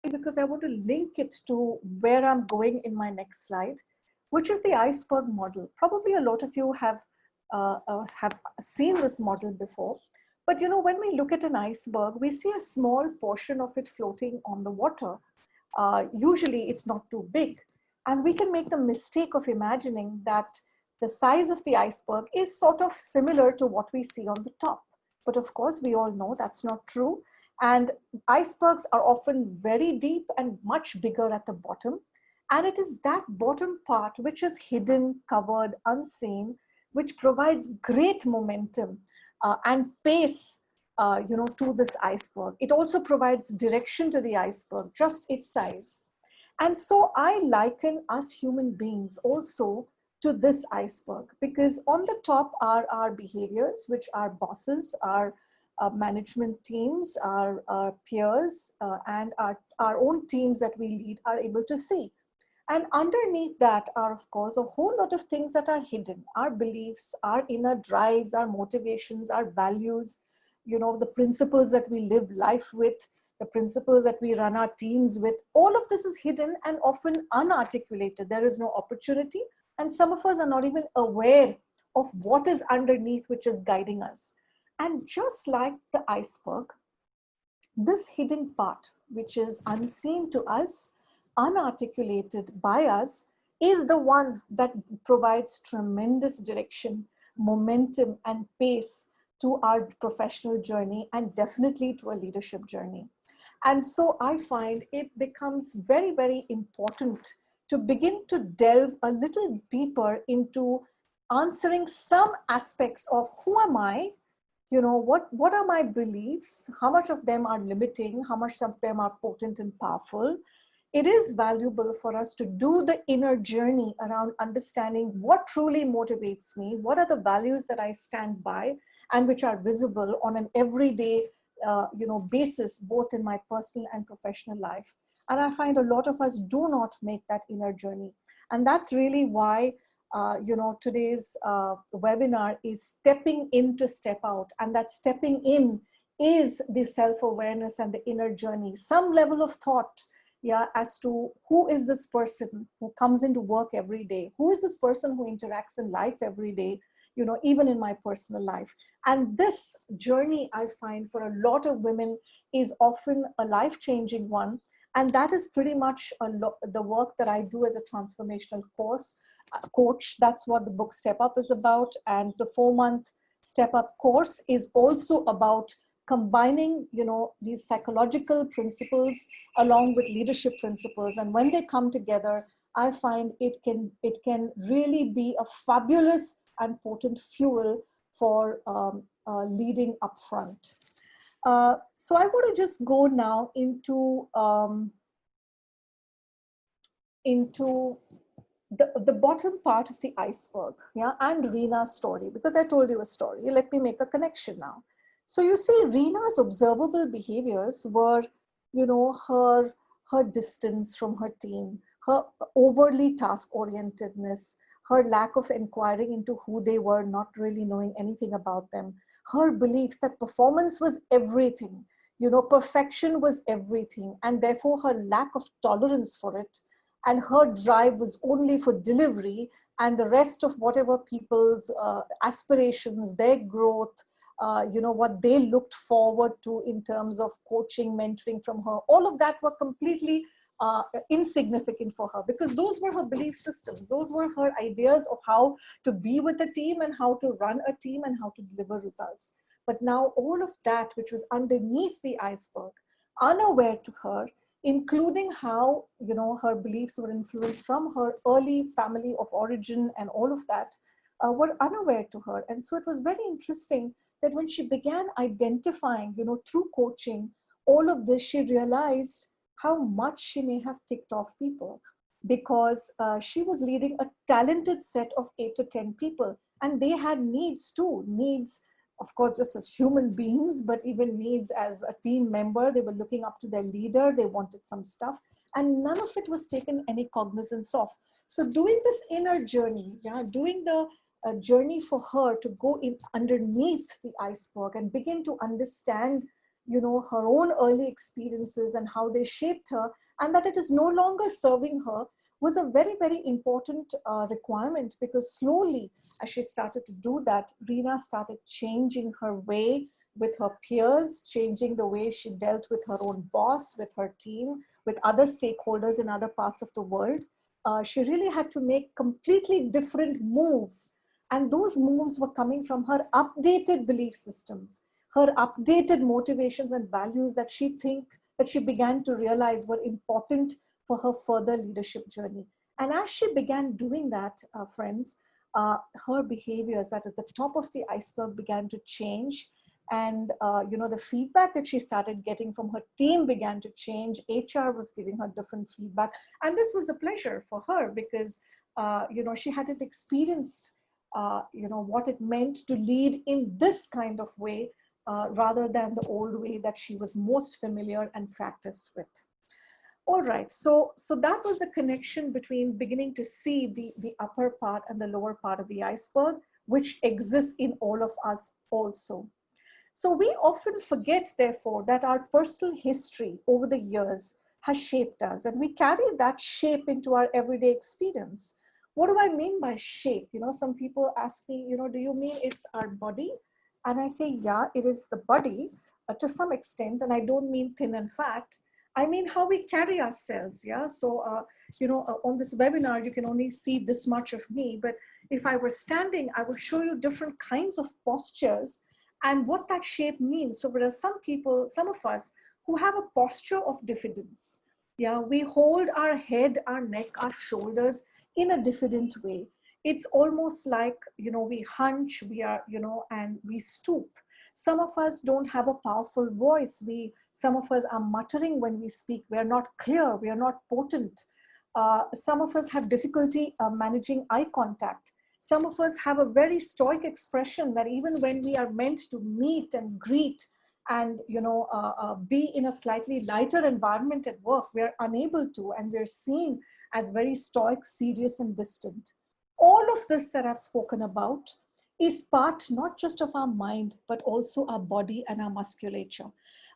because I want to link it to where I'm going in my next slide, which is the iceberg model. Probably a lot of you have seen this model before. But you know, when we look at an iceberg, we see a small portion of it floating on the water. Usually it's not too big. And we can make the mistake of imagining that the size of the iceberg is sort of similar to what we see on the top. But of course, we all know that's not true. And icebergs are often very deep and much bigger at the bottom. And it is that bottom part which is hidden, covered, unseen, which provides great momentum and pace to this iceberg. It also provides direction to the iceberg, just its size. And so I liken us human beings also to this iceberg, because on the top are our behaviors, which our bosses, our management teams, our peers, and our own teams that we lead are able to see. And underneath that are, of course, a whole lot of things that are hidden: our beliefs, our inner drives, our motivations, our values, the principles that we live life with, the principles that we run our teams with. All of this is hidden and often unarticulated. There is no opportunity. And some of us are not even aware of what is underneath, which is guiding us. And just like the iceberg, this hidden part, which is unseen to us, unarticulated by us, is the one that provides tremendous direction, momentum, and pace to our professional journey, and definitely to a leadership journey. And so I find it becomes very, very important to begin to delve a little deeper into answering some aspects of who am I, what are my beliefs, how much of them are limiting, how much of them are potent and powerful. It is valuable for us to do the inner journey around understanding what truly motivates me, what are the values that I stand by, and which are visible on an everyday basis, both in my personal and professional life. And I find a lot of us do not make that inner journey. And that's really why, today's webinar is stepping in to step out. And that stepping in is the self-awareness and the inner journey, some level of thought, as to who is this person who comes into work every day? Who is this person who interacts in life every day? Even in my personal life. And this journey, I find, for a lot of women is often a life-changing one. And that is pretty much the work that I do as a transformational coach. That's what the book Step Up is about. And the 4-month Step Up course is also about combining, these psychological principles along with leadership principles. And when they come together, I find it can really be a fabulous and potent fuel for leading up front. So I want to just go now into the bottom part of the iceberg, and Reena's story, because I told you a story. Let me make a connection now. So you see, Reena's observable behaviors were, her distance from her team, her overly task-orientedness, her lack of inquiring into who they were, not really knowing anything about them, her belief that performance was everything, perfection was everything, and therefore her lack of tolerance for it, and her drive was only for delivery, and the rest of whatever people's aspirations, their growth, what they looked forward to in terms of coaching, mentoring from her, all of that were completely insignificant for her, because those were her belief systems. Those were her ideas of how to be with a team and how to run a team and how to deliver results. But now all of that, which was underneath the iceberg, unaware to her, including how, her beliefs were influenced from her early family of origin and all of that, were unaware to her. And so it was very interesting that when she began identifying, through coaching, all of this, she realized how much she may have ticked off people, because she was leading a talented set of 8 to 10 people, and they had needs too. Needs, of course, just as human beings, but even needs as a team member. They were looking up to their leader. They wanted some stuff, and none of it was taken any cognizance of. So doing this inner journey, doing the journey for her to go in underneath the iceberg and begin to understand, her own early experiences and how they shaped her, and that it is no longer serving her, was a very, very important requirement, because slowly, as she started to do that, Reena started changing her way with her peers, changing the way she dealt with her own boss, with her team, with other stakeholders in other parts of the world. She really had to make completely different moves. And those moves were coming from her updated belief systems, her updated motivations and values that she began to realize were important for her further leadership journey. And as she began doing that, friends, her behaviors, that is the top of the iceberg, began to change. And the feedback that she started getting from her team began to change. HR was giving her different feedback, and this was a pleasure for her, because she hadn't experienced what it meant to lead in this kind of way, rather than the old way that she was most familiar and practiced with. All right, so that was the connection between beginning to see the upper part and the lower part of the iceberg, which exists in all of us also. So we often forget, therefore, that our personal history over the years has shaped us, and we carry that shape into our everyday experience. What do I mean by shape? Some people ask me, do you mean it's our body? And I say, yeah, it is the body to some extent, and I don't mean thin and fat. I mean how we carry ourselves, yeah? So, on this webinar, you can only see this much of me, but if I were standing, I will show you different kinds of postures and what that shape means. So there are some people, some of us, who have a posture of diffidence. Yeah, we hold our head, our neck, our shoulders in a diffident way. It's almost like, we hunch, we are, and we stoop. Some of us don't have a powerful voice. Some of us are muttering when we speak. We are not clear, we are not potent. Some of us have difficulty managing eye contact. Some of us have a very stoic expression that even when we are meant to meet and greet and be in a slightly lighter environment at work, we are unable to, and we're seen as very stoic, serious, and distant. All of this that I've spoken about is part not just of our mind, but also our body and our musculature.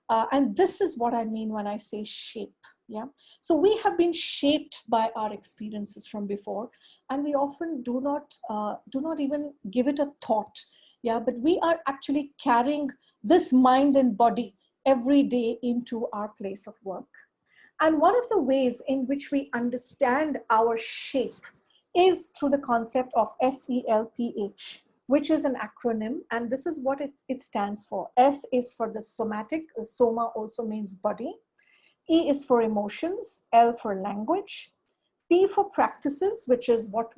And this is what I mean when I say shape. Yeah. So we have been shaped by our experiences from before, and we often do not even give it a thought. Yeah. But we are actually carrying this mind and body every day into our place of work. And one of the ways in which we understand our shape is through the concept of SELPH, which is an acronym, and this is what it stands for. S is for the somatic, soma also means body. E is for emotions, L for language. P for practices, which is what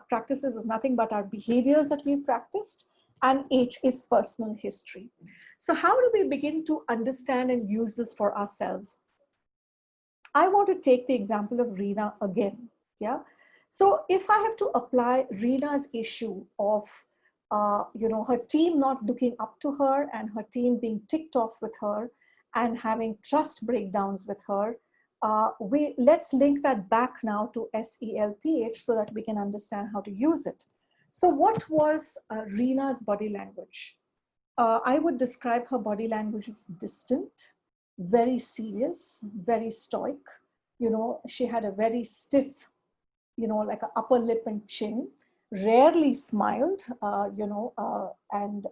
practices is nothing but our behaviors that we've practiced. And H is personal history. So how do we begin to understand and use this for ourselves? I want to take the example of Reena again. Yeah. So if I have to apply Reena's issue of her team not looking up to her and her team being ticked off with her and having trust breakdowns with her, let's link that back now to SELPH so that we can understand how to use it. So what was Reena's body language? I would describe her body language as distant, very serious, very stoic. She had a very stiff, like an upper lip and chin, rarely smiled, and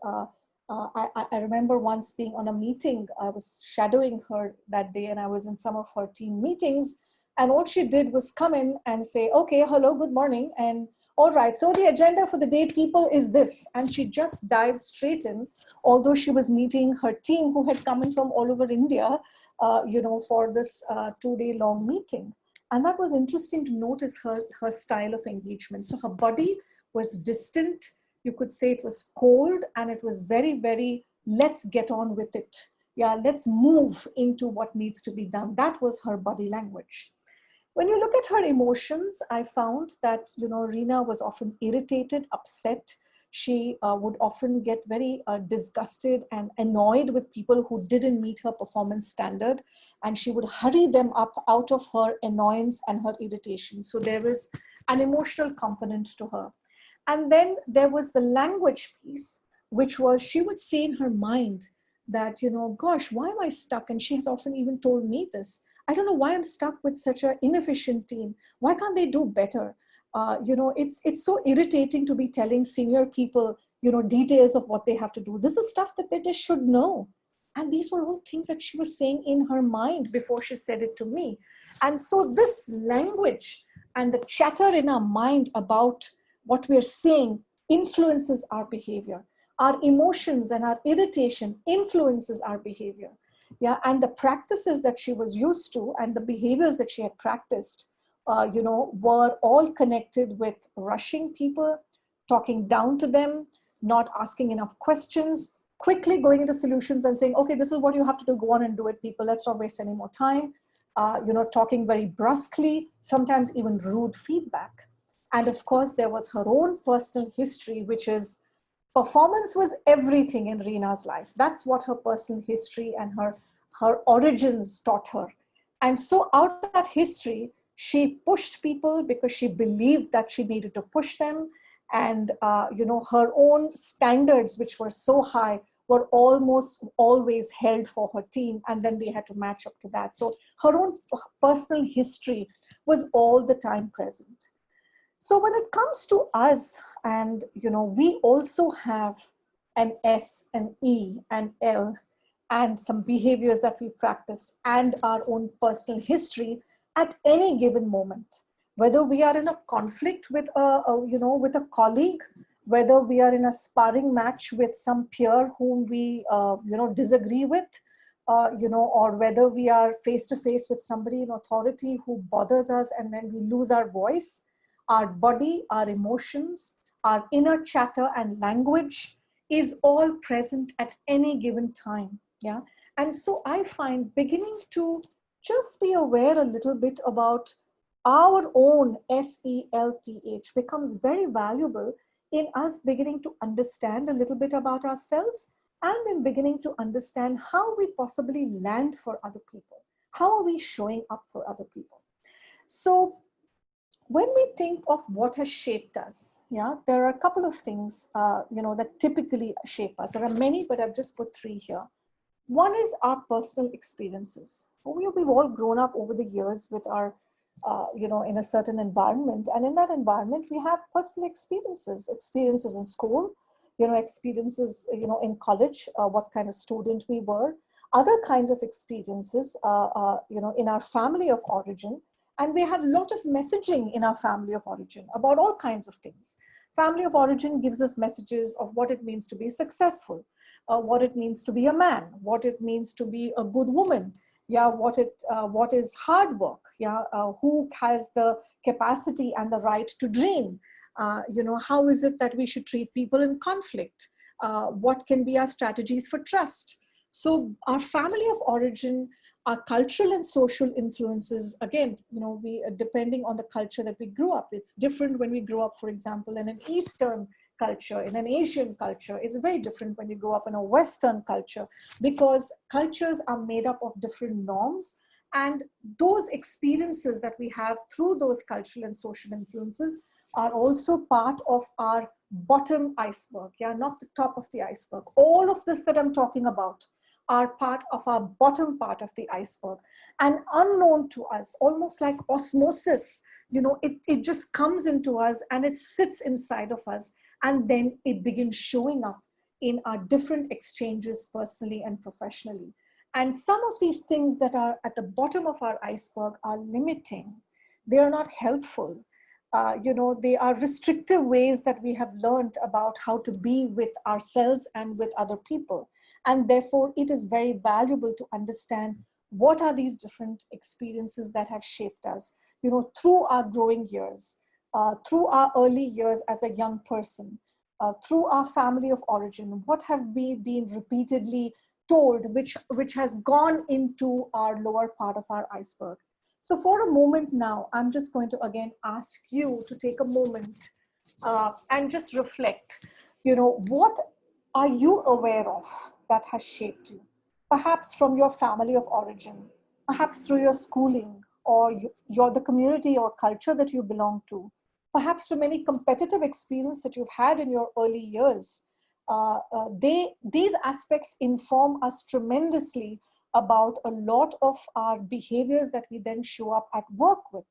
I remember once being on a meeting. I was shadowing her that day and I was in some of her team meetings, and all she did was come in and say, okay, hello, good morning, and all right, so the agenda for the day, people, is this. And she just dived straight in, although she was meeting her team who had come in from all over India, for this 2-day long meeting. And that was interesting to notice her style of engagement. So her body was distant. You could say it was cold, and it was very, very, let's get on with it. Yeah, let's move into what needs to be done. That was her body language. When you look at her emotions, I found that, Reena was often irritated, upset. She would often get very disgusted and annoyed with people who didn't meet her performance standard. And she would hurry them up out of her annoyance and her irritation. So there was an emotional component to her. And then there was the language piece, which was she would say in her mind that, gosh, why am I stuck? And she has often even told me this. I don't know why I'm stuck with such an inefficient team. Why can't they do better? It's so irritating to be telling senior people, details of what they have to do. This is stuff that they just should know. And these were all things that she was saying in her mind before she said it to me. And so this language and the chatter in our mind about what we're saying influences our behavior. Our emotions and our irritation influences our behavior. Yeah, and the practices that she was used to and the behaviors that she had practiced, were all connected with rushing people, talking down to them, not asking enough questions, quickly going into solutions and saying, okay, this is what you have to do, go on and do it, people, let's not waste any more time. Talking very brusquely, sometimes even rude feedback. And of course, there was her own personal history, which is performance was everything in Reena's life. That's what her personal history and her origins taught her. And so out of that history, she pushed people because she believed that she needed to push them. And, her own standards, which were so high, were almost always held for her team. And then they had to match up to that. So her own personal history was all the time present. So when it comes to us, and we also have an S, an E, an L, and some behaviors that we practiced and our own personal history at any given moment, whether we are in a conflict with with a colleague, whether we are in a sparring match with some peer whom we disagree with, or whether we are face to face with somebody in authority who bothers us and then we lose our voice. Our body, our emotions, our inner chatter and language is all present at any given time. Yeah. And so I find beginning to just be aware a little bit about our own SELPH becomes very valuable in us beginning to understand a little bit about ourselves and in beginning to understand how we possibly land for other people. How are we showing up for other people? So when we think of what has shaped us, yeah, there are a couple of things, that typically shape us. There are many, but I've just put three here. One is our personal experiences. We've all grown up over the years with our, in a certain environment. And in that environment, we have personal experiences in school, experiences, in college, what kind of student we were, other kinds of experiences, in our family of origin. And we have a lot of messaging in our family of origin about all kinds of things. Family of origin gives us messages of what it means to be successful, what it means to be a man, what it means to be a good woman, yeah, what is hard work, yeah, who has the capacity and the right to dream, how is it that we should treat people in conflict, what can be our strategies for trust. So our family of origin, our cultural and social influences, again, we depending on the culture that we grew up, it's different when we grow up, for example, in an Eastern culture, in an Asian culture. It's very different when you grow up in a Western culture, because cultures are made up of different norms, and those experiences that we have through those cultural and social influences are also part of our bottom iceberg, yeah, not the top of the iceberg. All of this that I'm talking about are part of our bottom part of the iceberg, and unknown to us, almost like osmosis, it just comes into us and it sits inside of us, and then it begins showing up in our different exchanges personally and professionally. And some of these things that are at the bottom of our iceberg are limiting. They are not helpful. They are restrictive ways that we have learned about how to be with ourselves and with other people. And therefore, it is very valuable to understand what are these different experiences that have shaped us, through our growing years, through our early years as a young person, through our family of origin. What have we been repeatedly told, which has gone into our lower part of our iceberg? So for a moment now, I'm just going to again ask you to take a moment and just reflect, what are you aware of that has shaped you? Perhaps from your family of origin, perhaps through your schooling, or the community or culture that you belong to, perhaps from any competitive experience that you've had in your early years, these aspects inform us tremendously about a lot of our behaviors that we then show up at work with.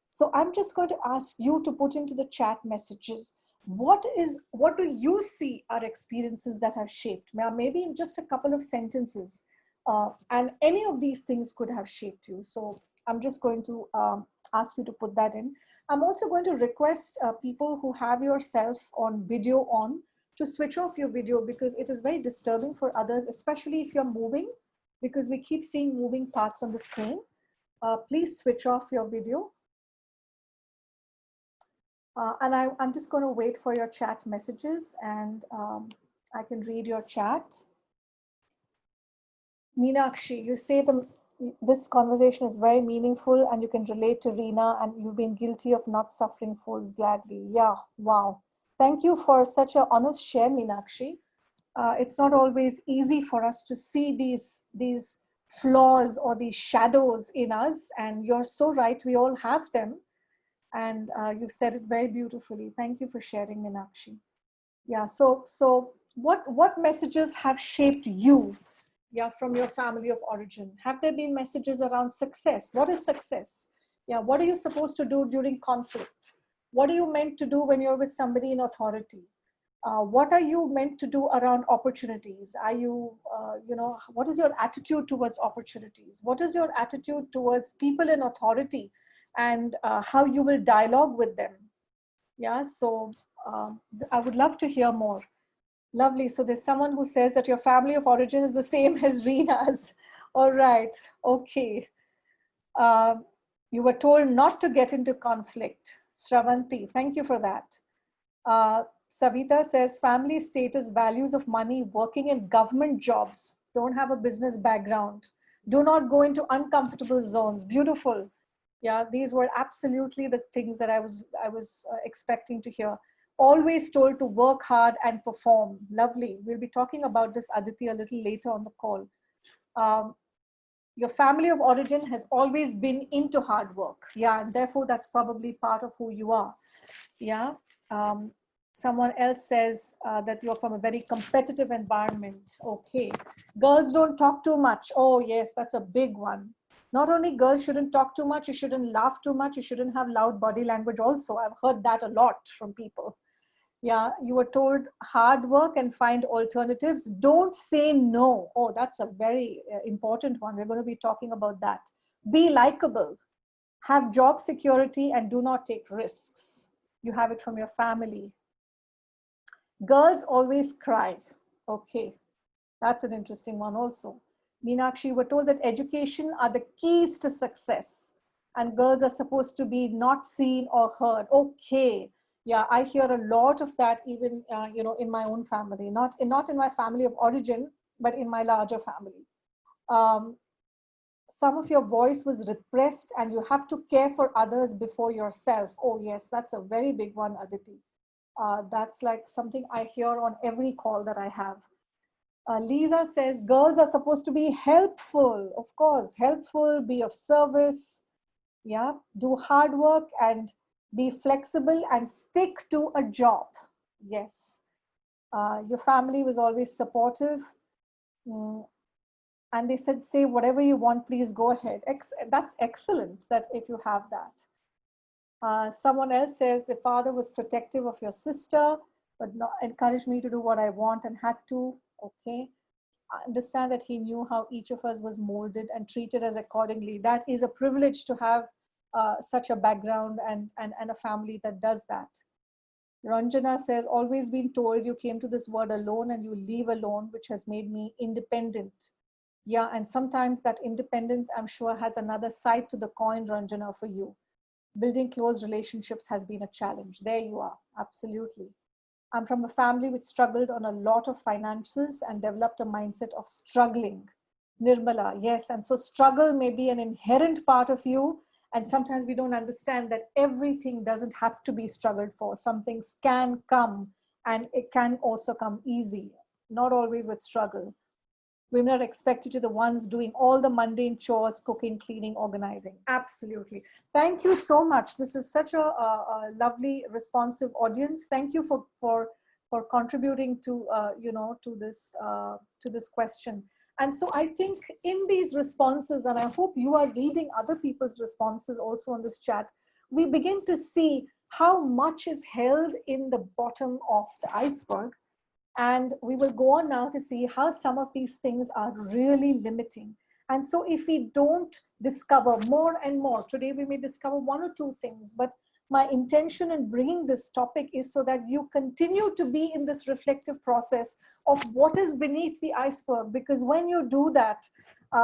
So I'm just going to ask you to put into the chat messages, what do you see are experiences that have shaped? Now, maybe in just a couple of sentences, and any of these things could have shaped you. So I'm just going to ask you to put that in. I'm also going to request people who have yourself on video on to switch off your video, because it is very disturbing for others, especially if you're moving, because we keep seeing moving parts on the screen. Please switch off your video. And I'm just going to wait for your chat messages, and I can read your chat. Meenakshi, you say this conversation is very meaningful and you can relate to Reena, and you've been guilty of not suffering fools gladly. Yeah, wow. Thank you for such an honest share, Meenakshi. It's not always easy for us to see these flaws or these shadows in us, and you're so right, we all have them. And you said it very beautifully. Thank you for sharing, Meenakshi. Yeah, so what messages have shaped you, yeah, from your family of origin? Have there been messages around success? What is success? Yeah, what are you supposed to do during conflict? What are you meant to do when you're with somebody in authority? What are you meant to do around opportunities? Are you, what is your attitude towards opportunities? What is your attitude towards people in authority, and how you will dialogue with them? Yeah, so I would love to hear more. Lovely. So there's someone who says that your family of origin is the same as Reena's. All right. Okay. You were told not to get into conflict. Shravanti, thank you for that. Savita says family status, values of money, working in government jobs, don't have a business background, do not go into uncomfortable zones. Beautiful. Yeah, these were absolutely the things that I was expecting to hear. Always told to work hard and perform. Lovely. We'll be talking about this, Aditi, a little later on the call. Your family of origin has always been into hard work. Yeah, and therefore that's probably part of who you are. Yeah. Someone else says that you're from a very competitive environment. Okay. Girls don't talk too much. Oh yes, that's a big one. Not only girls shouldn't talk too much, you shouldn't laugh too much, you shouldn't have loud body language also. I've heard that a lot from people. Yeah, you were told hard work and find alternatives. Don't say no. Oh, that's a very important one. We're going to be talking about that. Be likable. Have job security and do not take risks. You have it from your family. Girls always cry. Okay, that's an interesting one also. Meenakshi, we're told that education are the keys to success, and girls are supposed to be not seen or heard. Okay, yeah, I hear a lot of that even in my own family, not in my family of origin, but in my larger family. Some of your voice was repressed, and you have to care for others before yourself. Oh yes, that's a very big one, Aditi. That's like something I hear on every call that I have. Lisa says, girls are supposed to be helpful. Of course, helpful, be of service. Yeah, do hard work and be flexible and stick to a job. Yes. Your family was always supportive. And they said, say whatever you want, please go ahead. That's excellent that if you have that. Someone else says the father was protective of your sister, but not encouraged me to do what I want and had to. Okay. I understand that he knew how each of us was molded and treated us accordingly. That is a privilege to have such a background and a family that does that. Ranjana says, always been told you came to this world alone and you leave alone, which has made me independent. Yeah, and sometimes that independence, I'm sure, has another side to the coin, Ranjana, for you. Building close relationships has been a challenge. There you are, absolutely. I'm from a family which struggled on a lot of finances and developed a mindset of struggling. Nirmala, yes, and so struggle may be an inherent part of you, and sometimes we don't understand that everything doesn't have to be struggled for. Some things can come, and it can also come easy, not always with struggle. Women are expected to be the ones doing all the mundane chores, cooking, cleaning, organizing. Absolutely. Thank you so much. This is such a lovely, responsive audience. Thank you for for contributing to, to this question. And so I think in these responses, and I hope you are reading other people's responses also on this chat, we begin to see how much is held in the bottom of the iceberg. And we will go on now to see how some of these things are really limiting. And so if we don't discover more and more, today we may discover one or two things, but my intention in bringing this topic is so that you continue to be in this reflective process of what is beneath the iceberg. Because when you do that,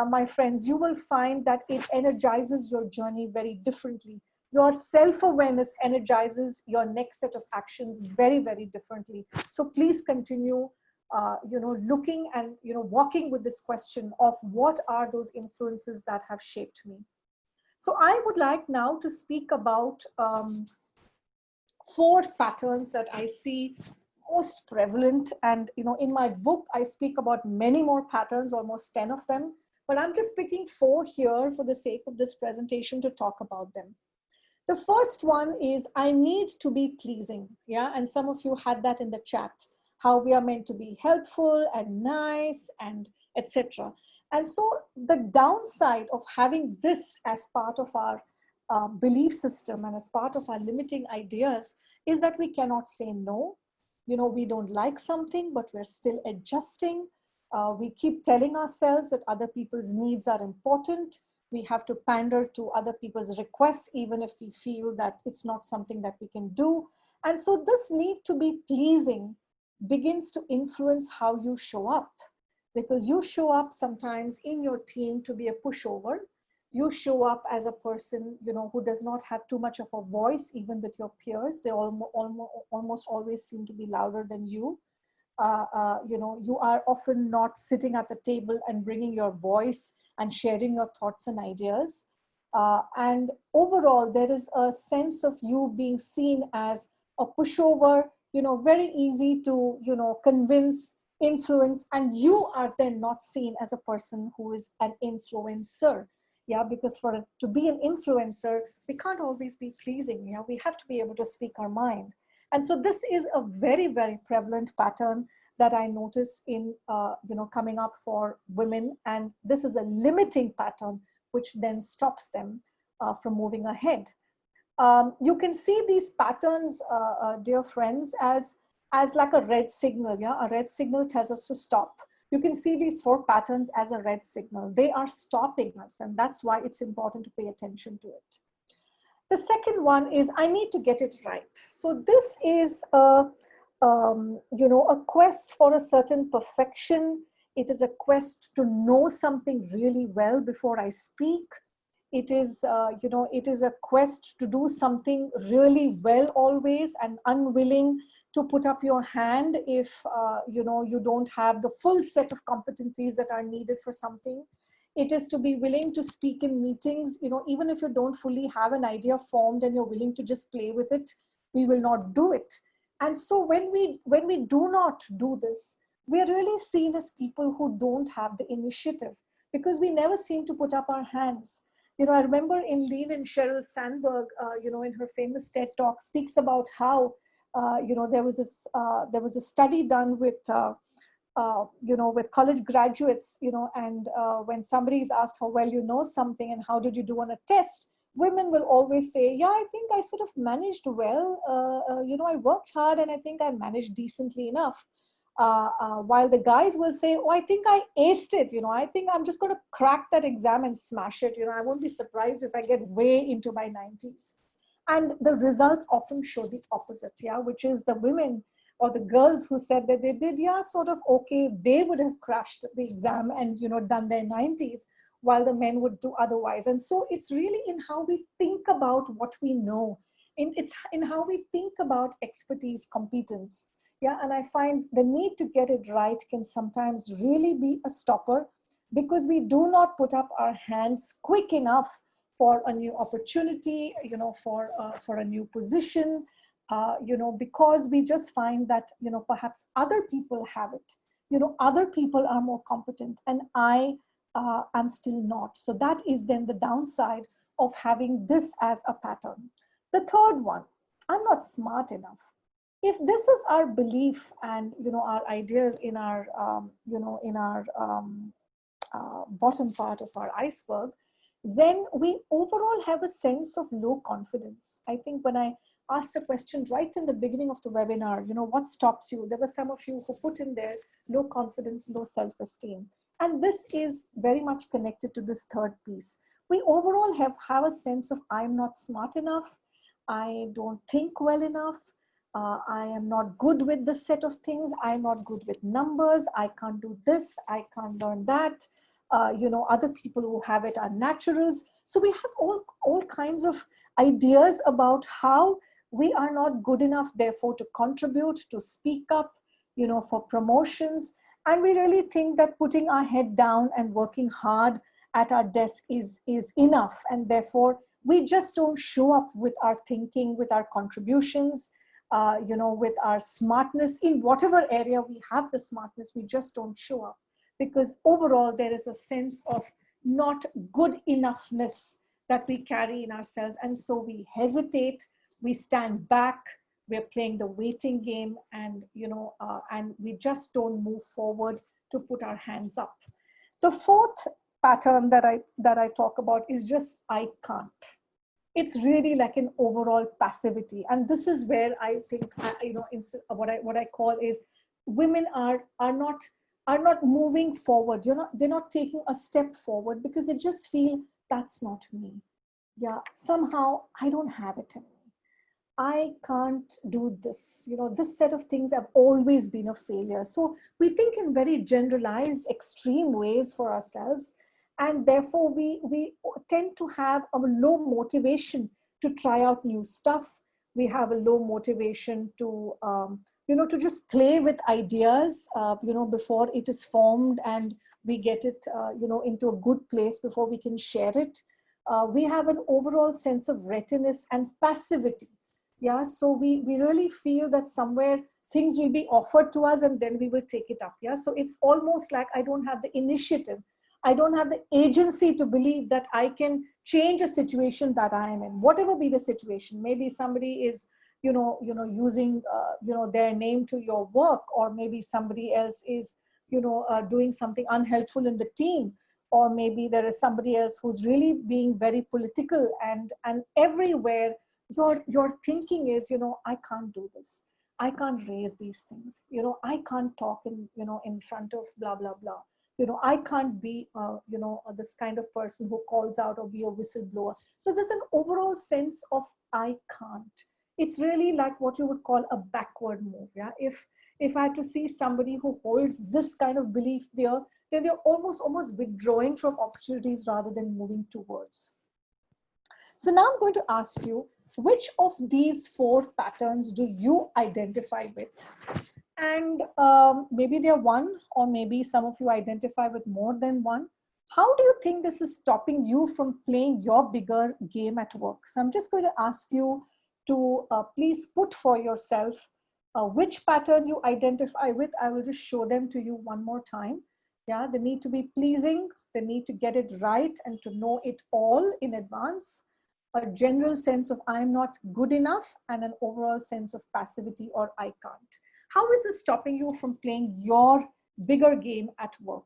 my friends, you will find that it energizes your journey very differently. Your self-awareness energizes your next set of actions very, very differently. So please continue, looking and, walking with this question of what are those influences that have shaped me. So I would like now to speak about 4 patterns that I see most prevalent. And, in my book, I speak about many more patterns, almost 10 of them, but I'm just picking 4 here for the sake of this presentation to talk about them. The first one is I need to be pleasing. Yeah. And some of you had that in the chat, how we are meant to be helpful and nice and etc. And so the downside of having this as part of our belief system and as part of our limiting ideas is that we cannot say no. We don't like something, but we're still adjusting. We keep telling ourselves that other people's needs are important. We have to pander to other people's requests, even if we feel that it's not something that we can do. And so this need to be pleasing begins to influence how you show up, because you show up sometimes in your team to be a pushover. You show up as a person, who does not have too much of a voice, even with your peers. They almost always seem to be louder than you. You are often not sitting at the table and bringing your voice and sharing your thoughts and ideas. And overall, there is a sense of you being seen as a pushover, very easy to, convince, influence, and you are then not seen as a person who is an influencer. Yeah, because to be an influencer, we can't always be pleasing. Yeah, we have to be able to speak our mind. And so this is a very, very prevalent pattern that I notice in, coming up for women. And this is a limiting pattern, which then stops them from moving ahead. You can see these patterns, dear friends, as like a red signal. Yeah, a red signal tells us to stop. You can see these 4 patterns as a red signal. They are stopping us, and that's why it's important to pay attention to it. The second one is I need to get it right. So this is a quest for a certain perfection. It is a quest to know something really well before I speak. It is, it is a quest to do something really well always, and unwilling to put up your hand if, you don't have the full set of competencies that are needed for something. It is to be willing to speak in meetings, even if you don't fully have an idea formed and you're willing to just play with it, we will not do it. And so when we do not do this, we are really seen as people who don't have the initiative, because we never seem to put up our hands. I remember in Lean Sheryl Sandberg, in her famous TED Talk, speaks about how, there was a study done with, with college graduates, and when somebody is asked how well you know something and how did you do on a test, women will always say, yeah, I think I sort of managed well. I worked hard and I think I managed decently enough. While the guys will say, oh, I think I aced it. I think I'm just going to crack that exam and smash it. I won't be surprised if I get way into my 90s. And the results often show the opposite, yeah, which is the women or the girls who said that they did, yeah, sort of okay, they would have crashed the exam and, done their 90s, while the men would do otherwise. And so it's really in how we think about what we know. It's in how we think about expertise, competence. Yeah, and I find the need to get it right can sometimes really be a stopper, because we do not put up our hands quick enough for a new opportunity, for a new position, because we just find that, perhaps other people have it, other people are more competent and I am still not. So that is then the downside of having this as a pattern. The third one, I'm not smart enough. If this is our belief and, our ideas in our, bottom part of our iceberg, then we overall have a sense of low confidence. I think when I asked the question right in the beginning of the webinar, what stops you? There were some of you who put in there low confidence, low self-esteem. And this is very much connected to this third piece. We overall have a sense of I'm not smart enough, I don't think well enough, I am not good with this set of things, I'm not good with numbers, I can't do this, I can't learn that. Other people who have it are naturals. So we have all kinds of ideas about how we are not good enough, therefore, to contribute, to speak up, for promotions. And we really think that putting our head down and working hard at our desk is enough. And therefore, we just don't show up with our thinking, with our contributions, with our smartness in whatever area we have the smartness, we just don't show up. Because overall, there is a sense of not good enoughness that we carry in ourselves. And so we hesitate, we stand back, we're playing the waiting game, and, and we just don't move forward to put our hands up. The fourth pattern that I talk about is just, I can't. It's really like an overall passivity. And this is where I think, what I call is women are not moving forward. They're not taking a step forward because they just feel that's not me. Yeah, somehow I don't have it in me. I can't do this. This set of things have always been a failure. So we think in very generalized, extreme ways for ourselves. And therefore we tend to have a low motivation to try out new stuff. We have a low motivation to, to just play with ideas, before it is formed and we get it, into a good place before we can share it. We have an overall sense of readiness and passivity. Yeah, so we really feel that somewhere things will be offered to us and then we will take it up. Yeah, so it's almost like I don't have the initiative. I don't have the agency to believe that I can change a situation that I am in, whatever be the situation. Maybe somebody is, using, their name to your work, or maybe somebody else is, doing something unhelpful in the team, or maybe there is somebody else who's really being very political, and everywhere your thinking is, I can't do this. I can't raise these things. I can't talk in front of blah, blah, blah. I can't be, this kind of person who calls out or be a whistleblower. So there's an overall sense of I can't. It's really like what you would call a backward move. Yeah. If I had to see somebody who holds this kind of belief there, then they're almost withdrawing from opportunities rather than moving towards. So now I'm going to ask you, which of these four patterns do you identify with? And maybe they're one, or maybe some of you identify with more than one. How do you think this is stopping you from playing your bigger game at work? So I'm just going to ask you to please put for yourself which pattern you identify with. I will just show them to you one more time. Yeah, the need to be pleasing, the need to get it right and to know it all in advance, a general sense of I'm not good enough, and an overall sense of passivity or I can't. How is this stopping you from playing your bigger game at work?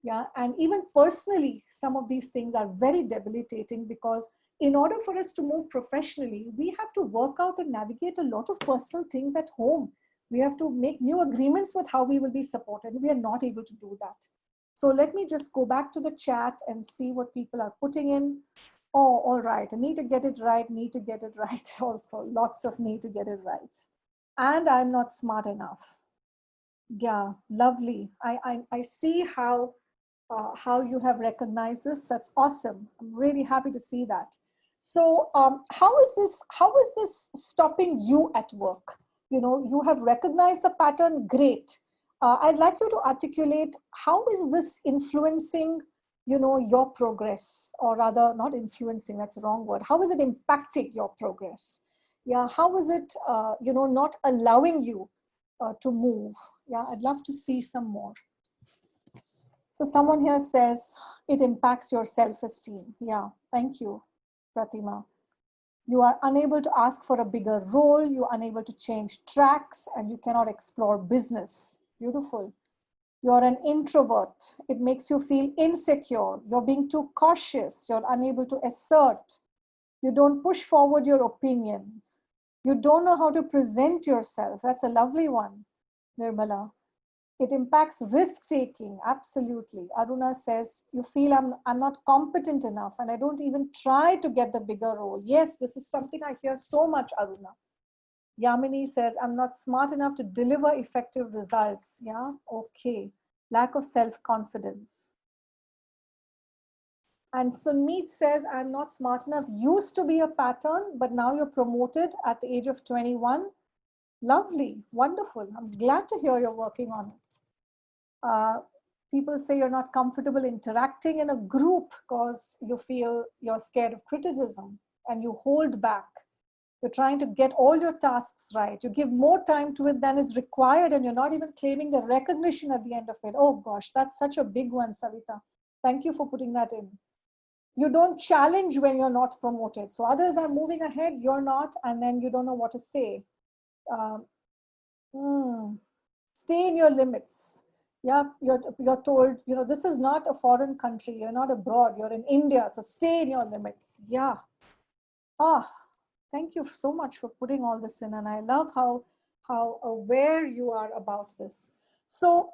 Yeah, and even personally, some of these things are very debilitating, because in order for us to move professionally, we have to work out and navigate a lot of personal things at home. We have to make new agreements with how we will be supported. We are not able to do that. So let me just go back to the chat and see what people are putting in. Oh, all right. I need to get it right. Need to get it right. Also, lots of need to get it right. And I'm not smart enough. Yeah, lovely. I see how you have recognized this. That's awesome. I'm really happy to see that. So how is this stopping you at work? You have recognized the pattern. Great. I'd like you to articulate, how is this influencing your progress, or rather not influencing, that's the wrong word. How is it impacting your progress? Yeah, how is it, not allowing you to move? Yeah, I'd love to see some more. So someone here says it impacts your self-esteem. Yeah, thank you, Pratima. You are unable to ask for a bigger role. You're unable to change tracks, and you cannot explore business. Beautiful. You're an introvert. It makes you feel insecure. You're being too cautious. You're unable to assert. You don't push forward your opinions. You don't know how to present yourself. That's a lovely one, Nirmala. It impacts risk taking. Absolutely. Aruna says, you feel I'm not competent enough and I don't even try to get the bigger role. Yes, this is something I hear so much, Aruna. Yamini says, I'm not smart enough to deliver effective results. Yeah, okay. Lack of self-confidence. And Sunmeet says, I'm not smart enough. Used to be a pattern, but now you're promoted at the age of 21. Lovely, wonderful. I'm glad to hear you're working on it. People say you're not comfortable interacting in a group because you feel you're scared of criticism and you hold back. You're trying to get all your tasks right. You give more time to it than is required, and you're not even claiming the recognition at the end of it. Oh gosh, that's such a big one, Savita. Thank you for putting that in. You don't challenge when you're not promoted. So others are moving ahead, you're not, and then you don't know what to say. Stay in your limits. Yeah, you're told, you know, this is not a foreign country. You're not abroad. You're in India. So stay in your limits. Yeah. Thank you so much for putting all this in. And I love how aware you are about this. So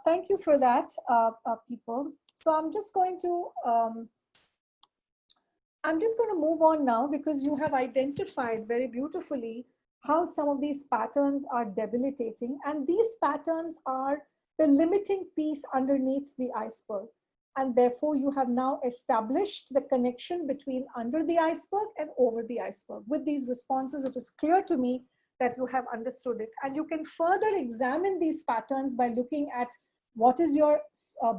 thank you for that, people. So I'm just going to move on now, because you have identified very beautifully how some of these patterns are debilitating. And these patterns are the limiting piece underneath the iceberg. And therefore, you have now established the connection between under the iceberg and over the iceberg. With these responses, it is clear to me that you have understood it. And you can further examine these patterns by looking at what is your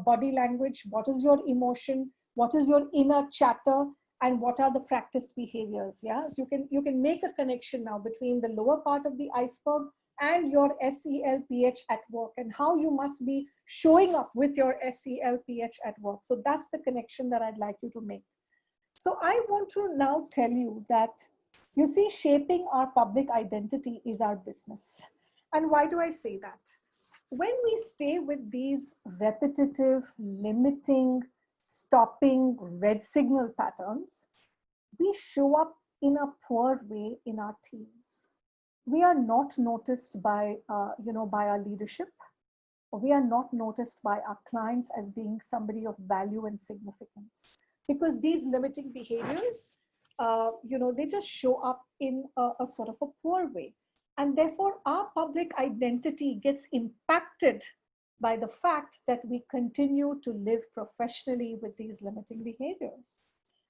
body language, what is your emotion, what is your inner chatter, and what are the practiced behaviors. Yeah, so you can make a connection now between the lower part of the iceberg and your SELPH at work, and how you must be showing up with your SELPH at work. So that's the connection that I'd like you to make. So I want to now tell you that, you see, shaping our public identity is our business. And why do I say that? When we stay with these repetitive, limiting, stopping red signal patterns, we show up in a poor way in our teams. We are not noticed by, by our leadership. We are not noticed by our clients as being somebody of value and significance, because these limiting behaviors, they just show up in a sort of a poor way. And therefore, our public identity gets impacted by the fact that we continue to live professionally with these limiting behaviors.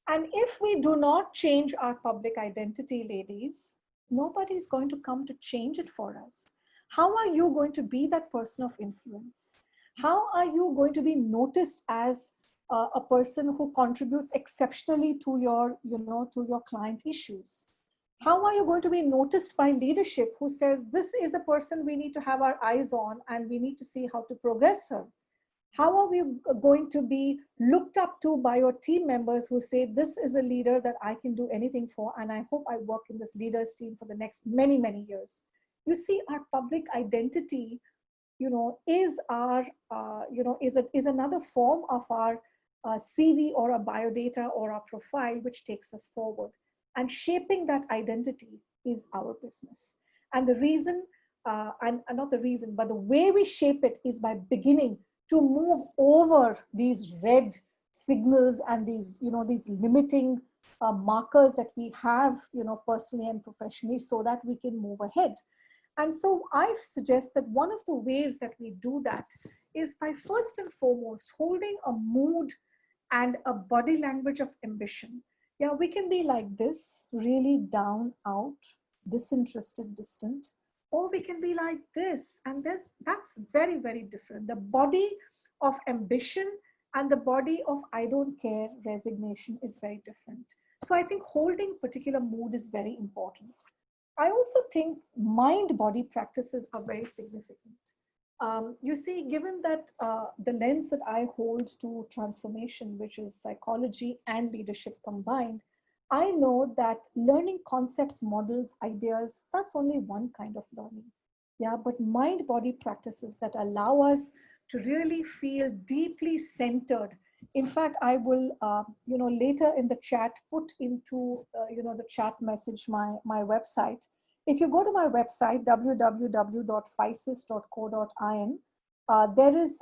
And if we do not change our public identity, ladies, nobody's going to come to change it for us. How are you going to be that person of influence? How are you going to be noticed as a person who contributes exceptionally to your, to your client issues? How are you going to be noticed by leadership who says, this is the person we need to have our eyes on and we need to see how to progress her? How are we going to be looked up to by your team members who say, this is a leader that I can do anything for, and I hope I work in this leaders team for the next many, many years? You see, our public identity, is our, is another form of our CV or a biodata or our profile, which takes us forward. And shaping that identity is our business. And the reason, and not the reason, but the way we shape it is by beginning to move over these red signals and these, these limiting markers that we have, personally and professionally, so that we can move ahead. And so I suggest that one of the ways that we do that is by first and foremost holding a mood and a body language of ambition. Yeah, we can be like this, really down, out, disinterested, distant, or we can be like this, and that's very, very different. The body of ambition and the body of I don't care, resignation is very different. So I think holding particular mood is very important. I also think mind-body practices are very significant. You see, given that the lens that I hold to transformation, which is psychology and leadership combined, I know that learning concepts, models, ideas, that's only one kind of learning. Yeah, but mind body practices that allow us to really feel deeply centered. In fact, I will, later in the chat, put into, the chat message, my website. If you go to my website, www.physis.co.in, there is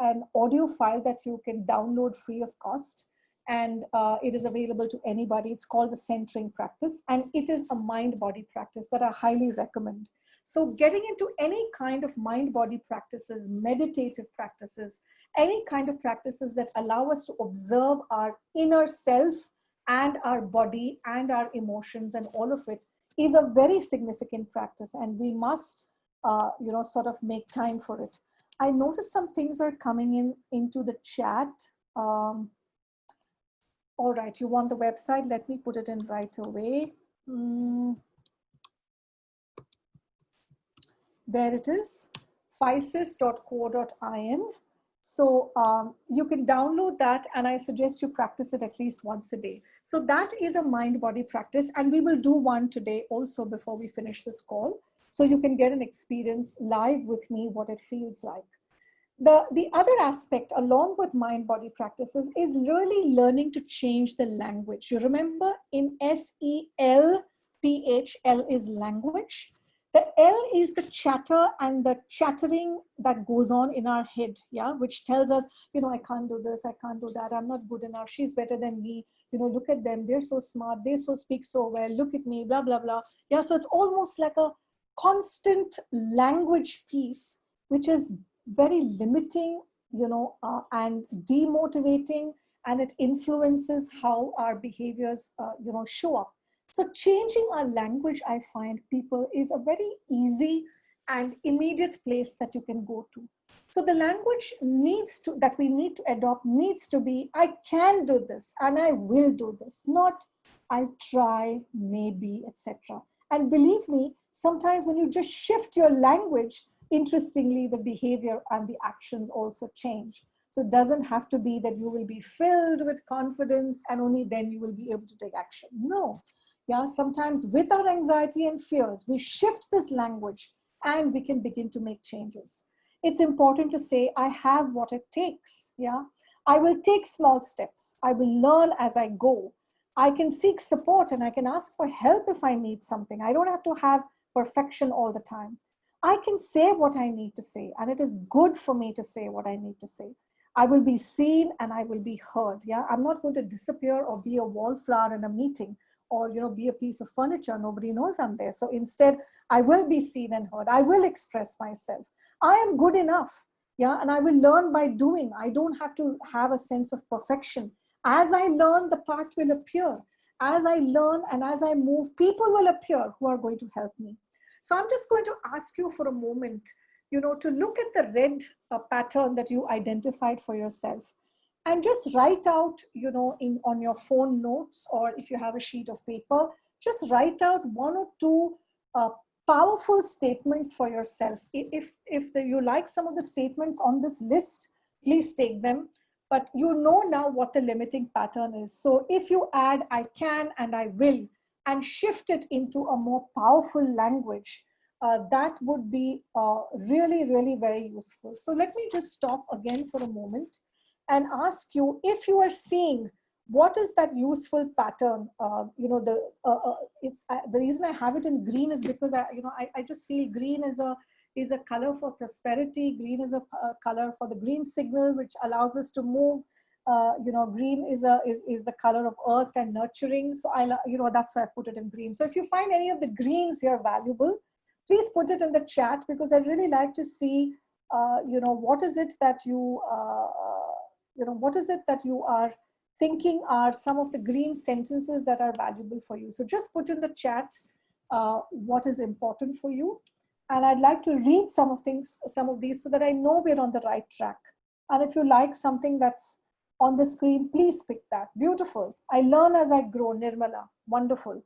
an audio file that you can download free of cost, and it is available to anybody. It's called the centering practice, and it is a mind body practice that I highly recommend. So getting into any kind of mind body practices, meditative practices, any kind of practices that allow us to observe our inner self and our body and our emotions and all of it is a very significant practice, and we must sort of make time for it. I noticed some things are coming in into the chat. All right, you want the website? Let me put it in right away. There it is, physis.co.in. So you can download that, and I suggest you practice it at least once a day. So that is a mind-body practice, and we will do one today also before we finish this call. So you can get an experience live with me what it feels like. The other aspect along with mind-body practices is really learning to change the language. You remember in SELPH, L is language. The L is the chatter and the chattering that goes on in our head, yeah, which tells us, I can't do this, I can't do that, I'm not good enough, she's better than me, look at them, they're so smart, they speak so well, look at me, blah, blah, blah. Yeah, so it's almost like a constant language piece, which is very limiting, and demotivating, and it influences how our behaviors, show up. So changing our language, I find, people, is a very easy and immediate place that you can go to. So the language that we need to adopt needs to be, I can do this and I will do this, not I'll try, maybe, etc. And believe me, sometimes when you just shift your language, interestingly, the behavior and the actions also change. So it doesn't have to be that you will be filled with confidence and only then you will be able to take action. No. Yeah, sometimes with our anxiety and fears, we shift this language and we can begin to make changes. It's important to say, I have what it takes. Yeah, I will take small steps. I will learn as I go. I can seek support and I can ask for help if I need something. I don't have to have perfection all the time. I can say what I need to say, and it is good for me to say what I need to say. I will be seen and I will be heard. Yeah, I'm not going to disappear or be a wallflower in a meeting, or be a piece of furniture. Nobody knows I'm there. So instead, I will be seen and heard. I will express myself. I am good enough. Yeah, and I will learn by doing. I don't have to have a sense of perfection. As I learn, the path will appear. As I learn and as I move, people will appear who are going to help me. So I'm just going to ask you for a moment, to look at the red pattern that you identified for yourself, and just write out, on your phone notes, or if you have a sheet of paper, just write out one or two powerful statements for yourself. If you like some of the statements on this list, please take them. But you know now what the limiting pattern is. So if you add I can and I will, and shift it into a more powerful language, that would be really, really very useful. So let me just stop again for a moment and ask you, if you are seeing what is that useful pattern. The reason I have it in green is because I just feel green is a color for prosperity. Green is a color for the green signal, which allows us to move. Green is the color of earth and nurturing. So that's why I put it in green. So if you find any of the greens here valuable, please put it in the chat, because I'd really like to see, what is it that you, what is it that you are thinking are some of the green sentences that are valuable for you. So just put in the chat what is important for you. And I'd like to read some of these so that I know we're on the right track. And if you like something that's on the screen, please pick that. Beautiful. I learn as I grow, Nirmala. Wonderful.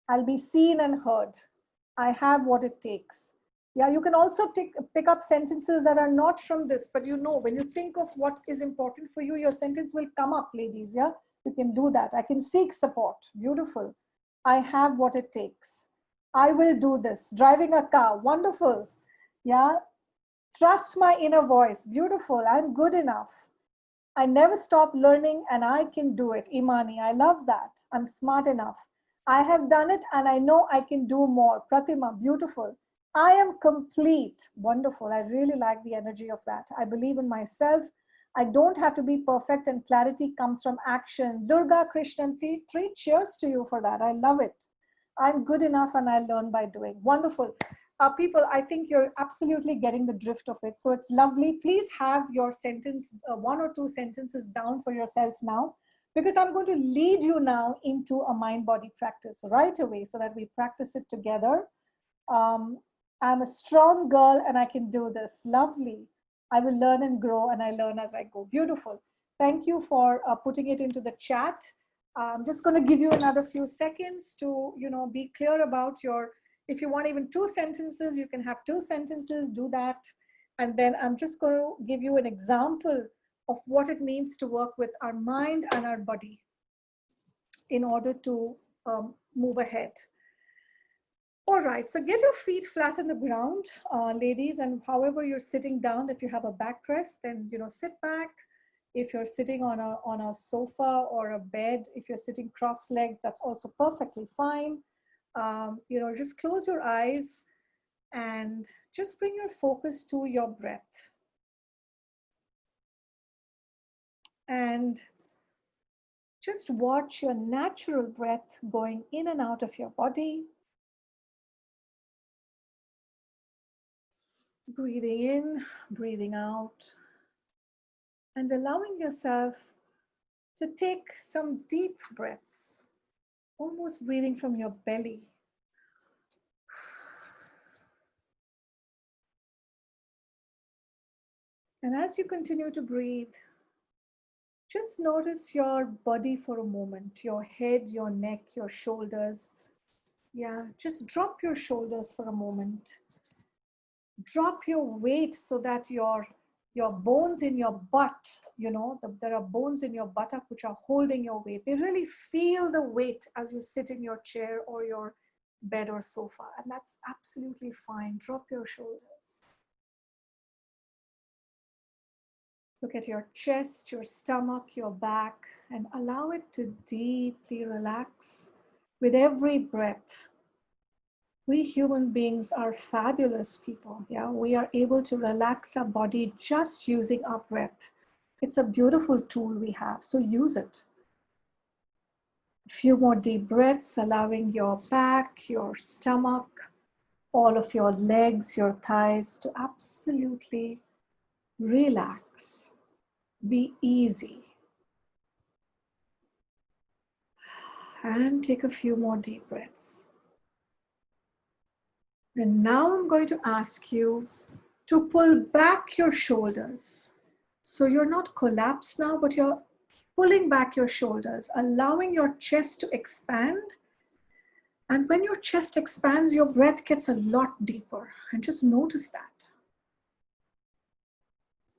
I'll be seen and heard. I have what it takes. Yeah, you can also pick up sentences that are not from this, but when you think of what is important for you, your sentence will come up, ladies. Yeah, You can do that. I can seek support. Beautiful. I have what it takes. I will do this. Driving a car. Wonderful. Yeah. Trust my inner voice. Beautiful. I'm good enough. I never stop learning and I can do it. Imani, I love that. I'm smart enough. I have done it and I know I can do more. Pratima, beautiful. I am complete. Wonderful. I really like the energy of that. I believe in myself. I don't have to be perfect, and clarity comes from action. Durga Krishnan, three cheers to you for that. I love it. I'm good enough and I learn by doing. Wonderful. People, I think you're absolutely getting the drift of it. So it's lovely. Please have your sentence, one or two sentences down for yourself now, because I'm going to lead you now into a mind-body practice right away so that we practice it together. I'm a strong girl and I can do this. Lovely. I will learn and grow and I learn as I go. Beautiful. Thank you for putting it into the chat. I'm just going to give you another few seconds to, be clear about your, if you want even 2 sentences, you can have 2 sentences, do that. And then I'm just going to give you an example of what it means to work with our mind and our body in order to move ahead. All right, so get your feet flat on the ground, ladies, and however you're sitting down, if you have a backrest, then, sit back. If you're sitting on a sofa or a bed, if you're sitting cross-legged, that's also perfectly fine. Just close your eyes and just bring your focus to your breath. And just watch your natural breath going in and out of your body. Breathing in, breathing out, and allowing yourself to take some deep breaths, almost breathing from your belly. And as you continue to breathe, just notice your body for a moment, your head, your neck, your shoulders. Yeah, just drop your shoulders for a moment. Drop your weight so that your bones in your butt, there are bones in your buttock which are holding your weight. They really feel the weight as you sit in your chair or your bed or sofa, and that's absolutely fine. Drop your shoulders. Look at your chest, your stomach, your back, and allow it to deeply relax with every breath. We human beings are fabulous people. Yeah, we are able to relax our body just using our breath. It's a beautiful tool we have, so use it. A few more deep breaths, allowing your back, your stomach, all of your legs, your thighs to absolutely relax. Be easy. And take a few more deep breaths. And now I'm going to ask you to pull back your shoulders. So you're not collapsed now, but you're pulling back your shoulders, allowing your chest to expand. And when your chest expands, your breath gets a lot deeper. And just notice that.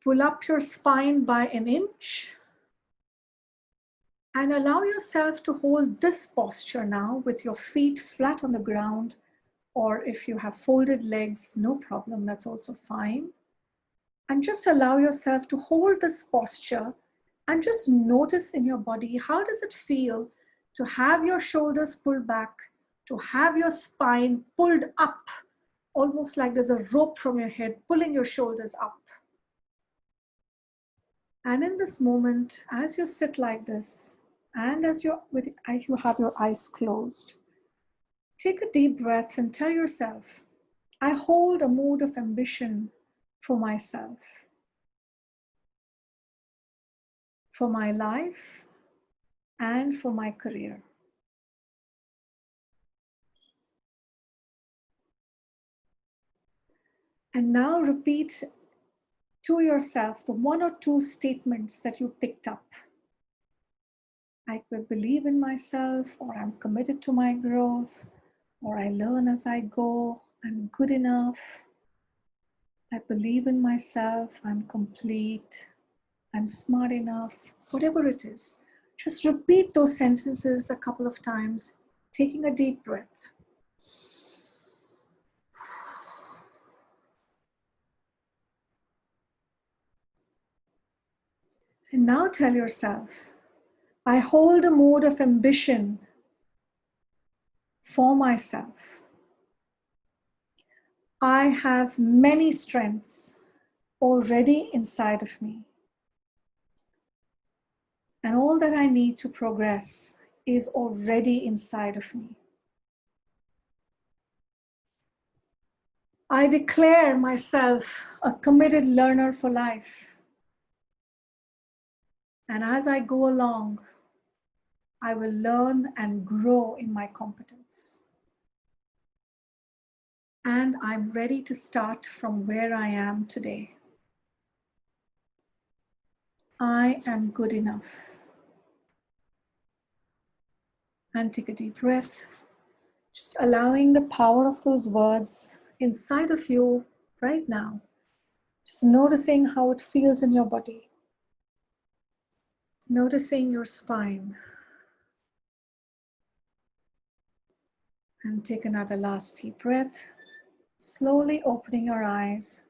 Pull up your spine by an inch. And allow yourself to hold this posture now with your feet flat on the ground. Or if you have folded legs, no problem, that's also fine. And just allow yourself to hold this posture and just notice in your body, how does it feel to have your shoulders pulled back, to have your spine pulled up, almost like there's a rope from your head pulling your shoulders up. And in this moment, as you sit like this, and as you have your eyes closed, take a deep breath and tell yourself, I hold a mood of ambition for myself, for my life, and for my career. And now repeat to yourself the 1 or 2 statements that you picked up. I will believe in myself, or I'm committed to my growth, or I learn as I go, I'm good enough, I believe in myself, I'm complete, I'm smart enough, whatever it is. Just repeat those sentences a couple of times, taking a deep breath. And now tell yourself, I hold a mood of ambition for myself. I have many strengths already inside of me. And all that I need to progress is already inside of me. I declare myself a committed learner for life. And as I go along, I will learn and grow in my competence. And I'm ready to start from where I am today. I am good enough. And take a deep breath, just allowing the power of those words inside of you right now. Just noticing how it feels in your body. Noticing your spine. And take another last deep breath, slowly opening your eyes.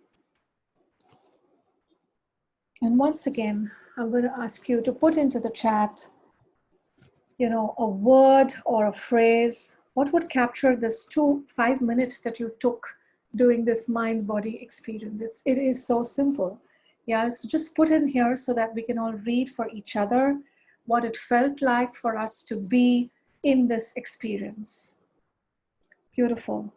And once again, I'm going to ask you to put into the chat, a word or a phrase. What would capture this 5 minutes that you took doing this mind-body experience? It is so simple. Yeah, so just put in here so that we can all read for each other what it felt like for us to be in this experience. Beautiful.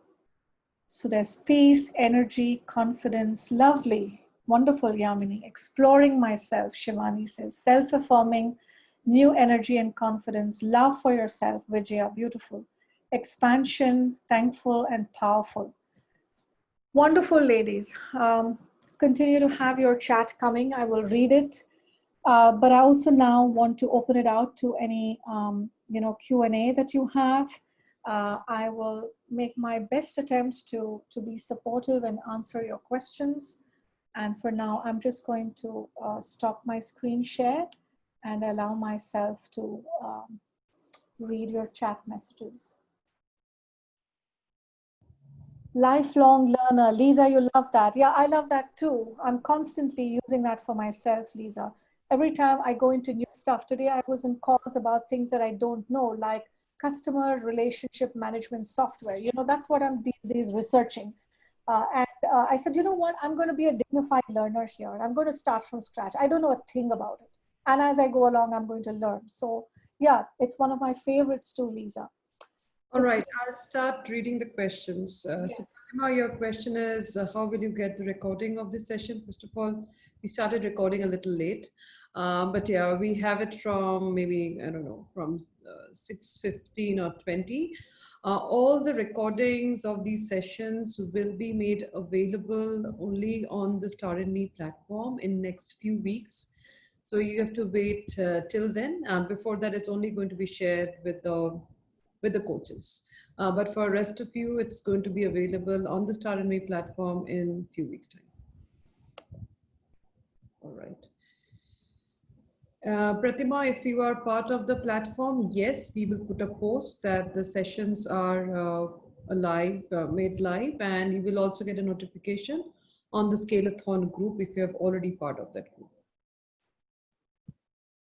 So there's peace, energy, confidence, lovely, wonderful, Yamini. Exploring myself, Shivani says. Self-affirming, new energy and confidence. Love for yourself, Vijaya, beautiful. Expansion, thankful and powerful. Wonderful, ladies. Continue to have your chat coming. I will read it. But I also now want to open it out to any Q&A that you have. I will make my best attempt to be supportive and answer your questions. And for now, I'm just going to stop my screen share and allow myself to read your chat messages. Lifelong learner. Lisa, you love that. Yeah, I love that too. I'm constantly using that for myself, Lisa. Every time I go into new stuff. Today I was in calls about things that I don't know, like customer relationship management software. That's what I'm these days researching. I said, you know what? I'm going to be a dignified learner here. I'm going to start from scratch. I don't know a thing about it. And as I go along, I'm going to learn. So yeah, it's one of my favorites too, Lisa. All right, I'll start reading the questions. Yes. So, Fatima, your question is, how will you get the recording of this session? First of all, we started recording a little late, but yeah, we have it from maybe, I don't know, from 6:15 or 20. All the recordings of these sessions will be made available only on the Star and Me platform in next few weeks. So you have to wait till then. Before that, it's only going to be shared with the coaches. But for rest of you, it's going to be available on the Star and Me platform in a few weeks' time. All right. Pratima, if you are part of the platform, yes, we will put a post that the sessions are made live, and you will also get a notification on the Scale-a-thon group if you have already part of that group.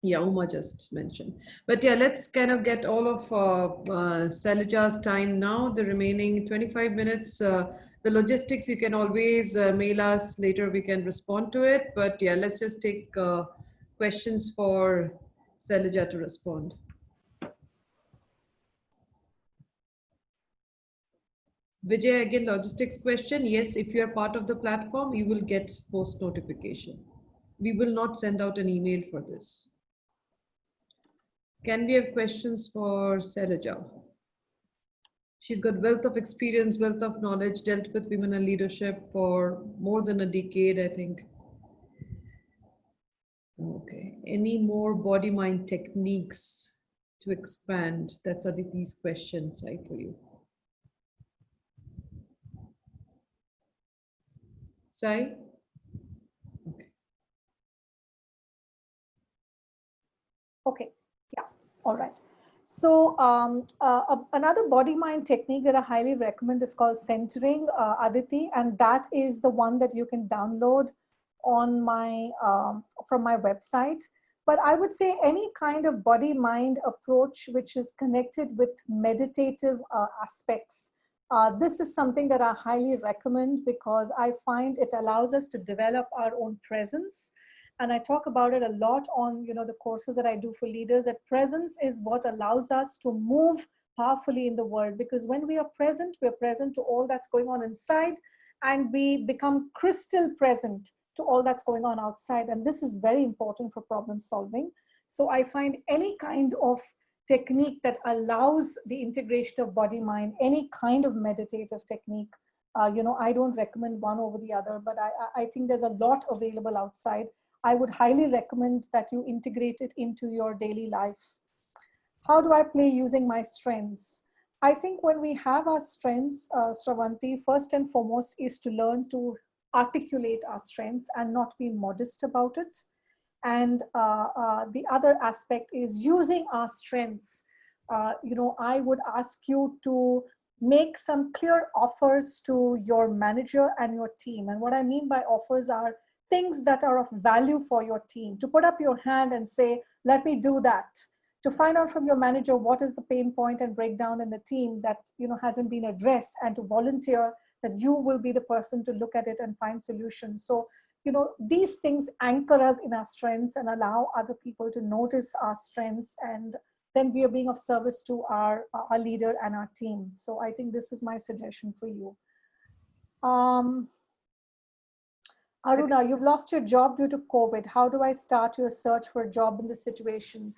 Yeah, Uma just mentioned. But yeah, let's kind of get all of Sailaja's time now, the remaining 25 minutes. The logistics, you can always mail us later, we can respond to it. But yeah, let's just take questions for Sailaja to respond. Vijay, again, logistics question. Yes, if you are part of the platform, you will get post notification. We will not send out an email for this. Can we have questions for Sailaja? She's got wealth of experience, wealth of knowledge, dealt with women and leadership for more than a decade, I think. Okay. Any more body-mind techniques to expand? That's Aditi's question, Sai, for you. Sai? Okay. All right. So another body-mind technique that I highly recommend is called centering, Aditi, and that is the one that you can download on my from my website. But I would say any kind of body-mind approach which is connected with meditative aspects. This is something that I highly recommend because I find it allows us to develop our own presence, and I talk about it a lot on the courses that I do for leaders, that presence is what allows us to move powerfully in the world, because when we are present, we're present to all that's going on inside, and we become crystal present to all that's going on outside, and this is very important for problem solving. So I find any kind of technique that allows the integration of body mind, any kind of meditative technique, I don't recommend one over the other, but I think there's a lot available outside. I would highly recommend that you integrate it into your daily life. How do I play using my strengths? I think when we have our strengths, Shravanti, first and foremost is to learn to articulate our strengths and not be modest about it. And the other aspect is using our strengths. I would ask you to make some clear offers to your manager and your team. And what I mean by offers are things that are of value for your team. To put up your hand and say, let me do that. To find out from your manager what is the pain point and breakdown in the team that hasn't been addressed, and to volunteer that you will be the person to look at it and find solutions. So these things anchor us in our strengths and allow other people to notice our strengths, and then we are being of service to our leader and our team. So I think this is my suggestion for you. Aruna, you've lost your job due to COVID. How do I start your search for a job in this situation?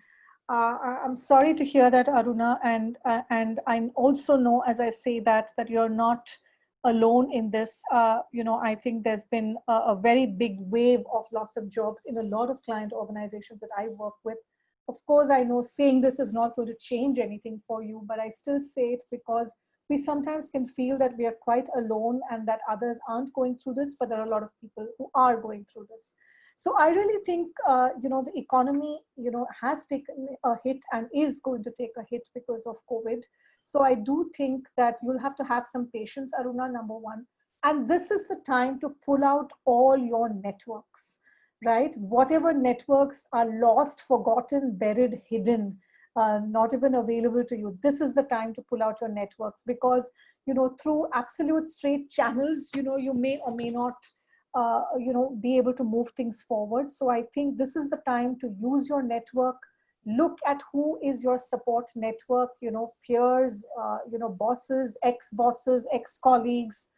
I'm sorry to hear that, Aruna, and I also know, as I say that you're not alone in this. I think there's been a very big wave of loss of jobs in a lot of client organizations that I work with. Of course, I know saying this is not going to change anything for you, but I still say it because we sometimes can feel that we are quite alone and that others aren't going through this, but there are a lot of people who are going through this. So I really think, the economy, has taken a hit and is going to take a hit because of COVID. So I do think that you'll have to have some patience, Aruna, number one. And this is the time to pull out all your networks, right? Whatever networks are lost, forgotten, buried, hidden, not even available to you. This is the time to pull out your networks, because, through absolute straight channels, you may or may not, be able to move things forward. So I think this is the time to use your network. Look at who is your support network, peers, bosses, ex-bosses, ex-colleagues,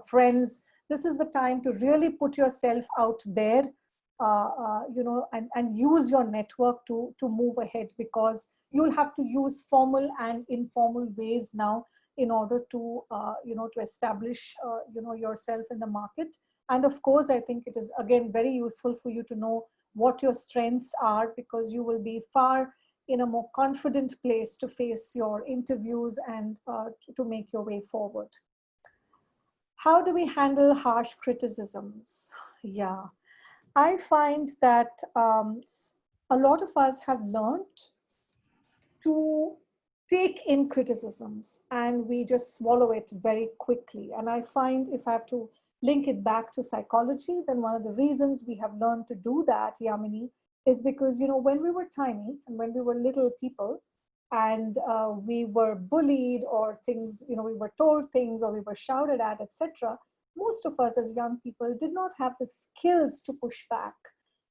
friends. This is the time to really put yourself out there, and use your network to move ahead, because you'll have to use formal and informal ways now in order to to establish yourself in the market. And of course, I think it is again very useful for you to know what your strengths are, because you will be far in a more confident place to face your interviews and to make your way forward. How do we handle harsh criticisms? Yeah, I find that a lot of us have learned to take in criticisms and we just swallow it very quickly. And I find, if I have to link it back to psychology, then one of the reasons we have learned to do that, Yamini, is because, when we were tiny and when we were little people, and we were bullied, or things, we were told things, or we were shouted at, etc., most of us as young people did not have the skills to push back.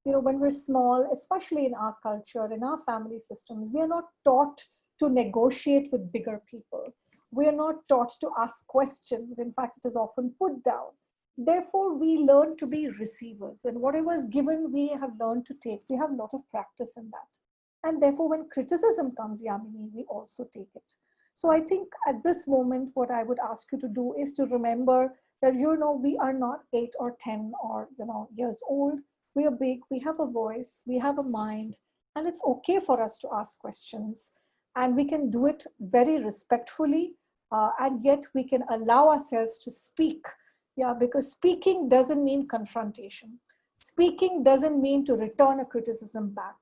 When we're small, especially in our culture, in our family systems, we are not taught to negotiate with bigger people. We are not taught to ask questions. In fact, it is often put down. Therefore, we learn to be receivers, and whatever is given, we have learned to take. We have a lot of practice in that. And therefore, when criticism comes, Yamini, we also take it. So I think at this moment, what I would ask you to do is to remember that, we are not 8 or 10 or, years old. We are big, we have a voice, we have a mind, and it's okay for us to ask questions. And we can do it very respectfully, and yet we can allow ourselves to speak. Yeah, because speaking doesn't mean confrontation. Speaking doesn't mean to return a criticism back.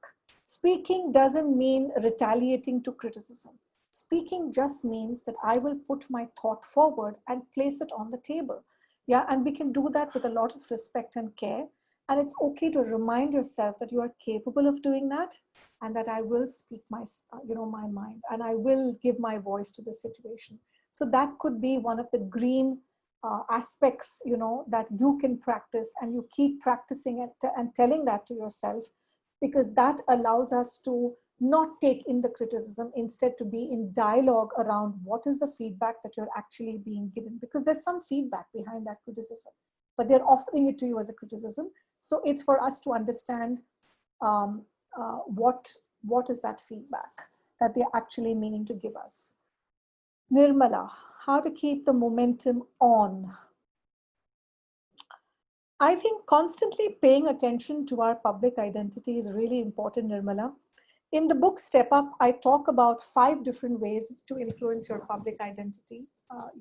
Speaking doesn't mean retaliating to criticism. Speaking just means that I will put my thought forward and place it on the table. Yeah, and we can do that with a lot of respect and care. And it's okay to remind yourself that you are capable of doing that, and that I will speak my, my mind, and I will give my voice to the situation. So that could be one of the green aspects, that you can practice, and you keep practicing it and telling that to yourself, because that allows us to not take in the criticism, instead to be in dialogue around what is the feedback that you're actually being given, because there's some feedback behind that criticism, but they're offering it to you as a criticism. So it's for us to understand um, what is that feedback that they're actually meaning to give us. Nirmala, how to keep the momentum on? I think constantly paying attention to our public identity is really important, Nirmala. In the book Step Up, I talk about 5 different ways to influence your public identity.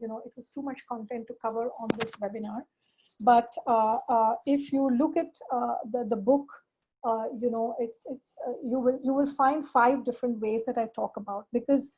It was too much content to cover on this webinar. But if you look at the book, you will find 5 different ways that I talk about, because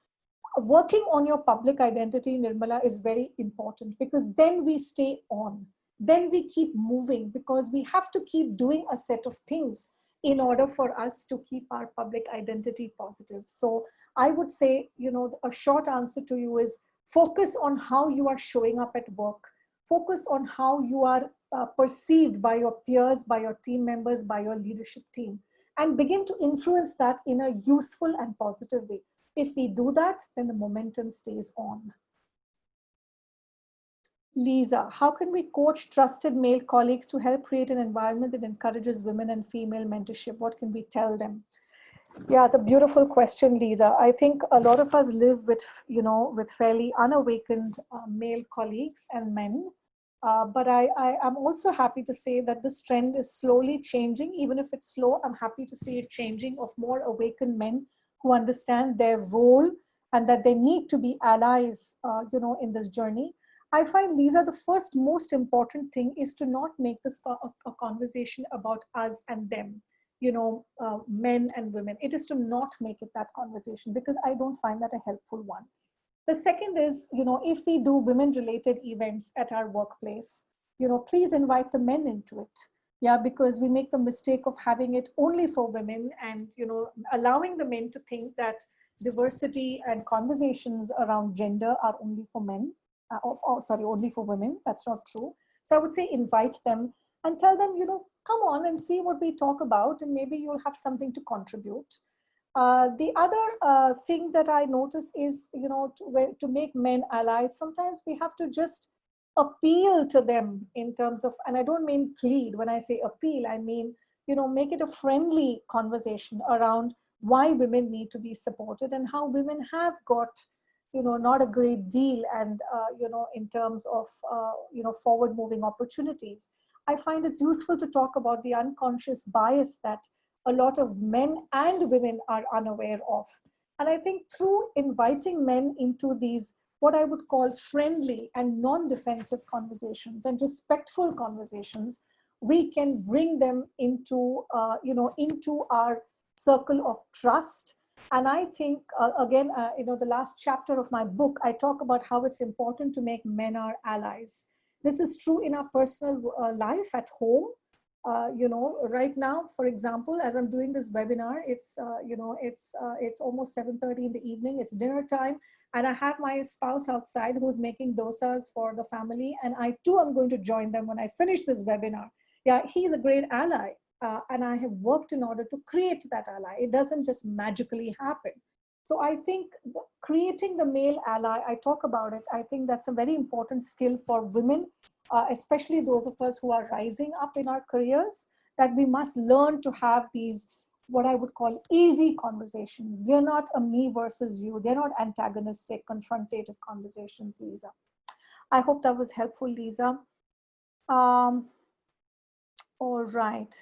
working on your public identity, Nirmala, is very important, because then we stay on, then we keep moving, because we have to keep doing a set of things in order for us to keep our public identity positive. So I would say, a short answer to you is focus on how you are showing up at work. Focus on how you are perceived by your peers, by your team members, by your leadership team, and begin to influence that in a useful and positive way. If we do that, then the momentum stays on. Lisa, how can we coach trusted male colleagues to help create an environment that encourages women and female mentorship? What can we tell them? Yeah, the beautiful question, Lisa. I think a lot of us live with fairly unawakened male colleagues and men. But I'm also happy to say that this trend is slowly changing. Even if it's slow, I'm happy to see it changing, of more awakened men who understand their role and that they need to be allies, in this journey. I find, Lisa, the first most important thing is to not make this a conversation about us and them, men and women. It is to not make it that conversation, because I don't find that a helpful one. The second is, if we do women related events at our workplace, please invite the men into it. Yeah, because we make the mistake of having it only for women, and, allowing the men to think that diversity and conversations around gender are only for men, only for women. That's not true. So I would say invite them and tell them, come on and see what we talk about, and maybe you'll have something to contribute. The other thing that I notice is, to make men allies, sometimes we have to just appeal to them in terms of, and I don't mean plead. When I say appeal, I mean, make it a friendly conversation around why women need to be supported, and how women have got, not a great deal, and, in terms of, forward moving opportunities. I find it's useful to talk about the unconscious bias that a lot of men and women are unaware of. And I think through inviting men into these, what I would call friendly and non-defensive conversations and respectful conversations, we can bring them into, into our circle of trust. And I think, again, the last chapter of my book, I talk about how it's important to make men our allies. This is true in our personal life at home. Right now, for example, as I'm doing this webinar, it's almost 7:30 in the evening. It's dinner time, and I have my spouse outside who's making dosas for the family, and I too am going to join them when I finish this webinar. Yeah, he's a great ally, and I have worked in order to create that ally. It doesn't just magically happen. So I think creating the male ally, I talk about it. I think that's a very important skill for women, especially those of us who are rising up in our careers, that we must learn to have these, what I would call easy conversations. They're not a me versus you. They're not antagonistic, confrontative conversations, Lisa. I hope that was helpful, Lisa. All right.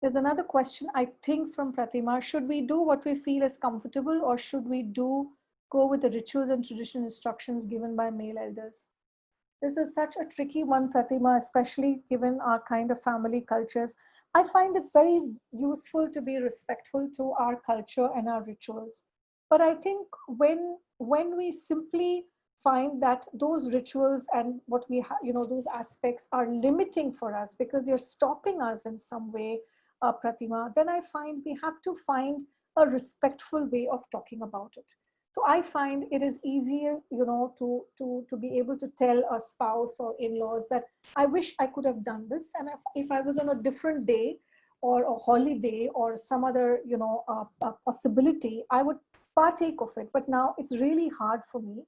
There's another question, I think, from Pratima. Should we do what we feel is comfortable, or should we go with the rituals and traditional instructions given by male elders? This is such a tricky one, Pratima, especially given our kind of family cultures. I find it very useful to be respectful to our culture and our rituals. But I think when we simply find that those rituals and what we have, those aspects are limiting for us because they're stopping us in some way, Pratima, then I find we have to find a respectful way of talking about it. So I find it is easier, to be able to tell a spouse or in-laws that I wish I could have done this, and if I was on a different day or a holiday or some other, possibility, I would partake of it. But now it's really hard for me,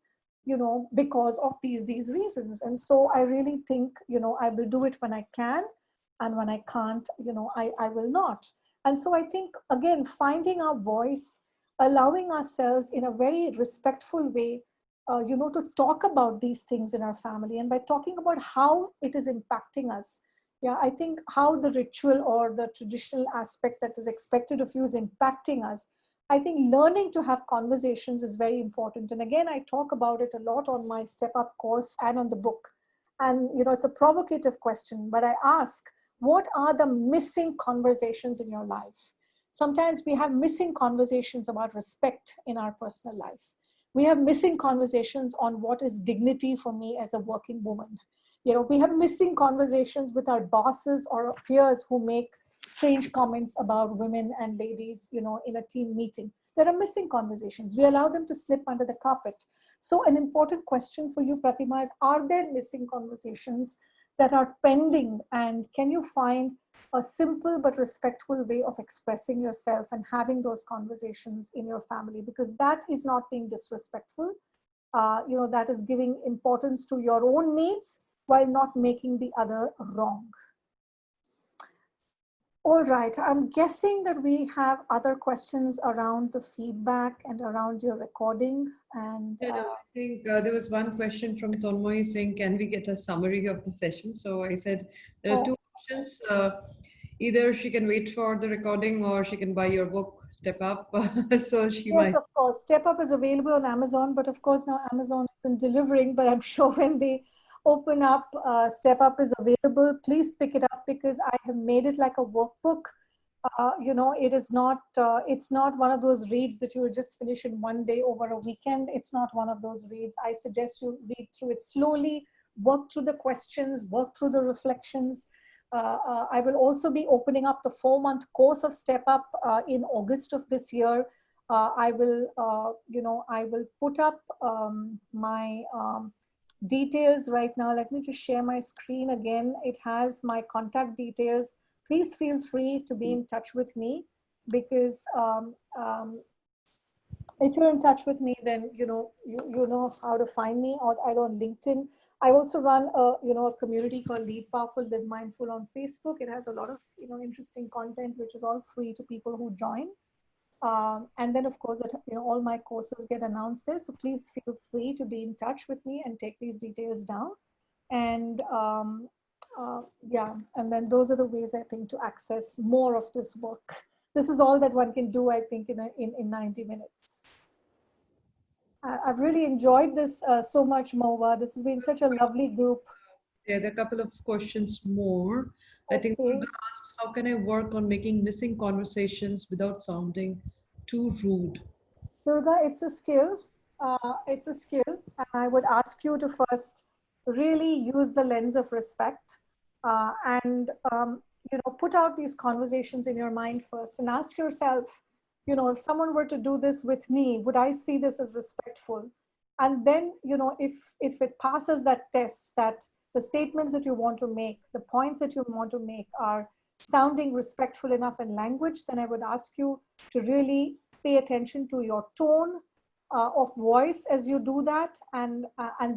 because of these reasons. And so I really think, I will do it when I can, and when I can't, I will not. And so I think, again, finding our voice, allowing ourselves in a very respectful way, to talk about these things in our family, and by talking about how it is impacting us. Yeah, I think how the ritual or the traditional aspect that is expected of you is impacting us. I think learning to have conversations is very important. And again, I talk about it a lot on my Step Up course and on the book. And, it's a provocative question, but I ask, what are the missing conversations in your life? Sometimes we have missing conversations about respect in our personal life. We have missing conversations on what is dignity for me as a working woman. We have missing conversations with our bosses or our peers who make strange comments about women and ladies, in a team meeting. There are missing conversations. We allow them to slip under the carpet. So an important question for you, Pratima, is, are there missing conversations that are pending? And can you find a simple but respectful way of expressing yourself and having those conversations in your family? Because that is not being disrespectful. That is giving importance to your own needs while not making the other wrong. All right, I'm guessing that we have other questions around the feedback and around your recording. And Yeah, no, I think there was one question from Tonmoy saying, can we get a summary of the session? So I said there are oh, two options. Either she can wait for the recording or she can buy your book, Step Up. So she yes, might. of course, Step Up is available on Amazon, but of course now Amazon isn't delivering, but I'm sure when they open up, Step Up is available. Please pick it up because I have made it like a workbook. It is not, it's not one of those reads that you will just finish in one day over a weekend. It's not one of those reads. I suggest you read through it slowly, work through the questions, work through the reflections. I will also be opening up the 4-month course of Step Up in August of this year. I will put up my details right now. Let me just share my screen again. It has my contact details. Please feel free to be in touch with me, because if you're in touch with me, then you know how to find me, or either on LinkedIn. I also run a community called Lead Powerful, Live Mindful on Facebook. It has a lot of interesting content, which is all free to people who join. And then, of course, all my courses get announced there. So please feel free to be in touch with me and take these details down. And yeah, and then those are the ways I think to access more of this work. This is all that one can do, I think, in 90 minutes. I've really enjoyed this so much, Mova. This has been such a lovely group. Yeah, there are a couple of questions more. I think Okay. Durga asks, how can I work on making missing conversations without sounding too rude? Durga, it's a skill. It's a skill. And I would ask you to first really use the lens of respect, and put out these conversations in your mind first and ask yourself, if someone were to do this with me, would I see this as respectful? And then, if it passes that test, that the statements that you want to make, the points that you want to make are sounding respectful enough in language, then I would ask you to really pay attention to your tone of voice as you do that, and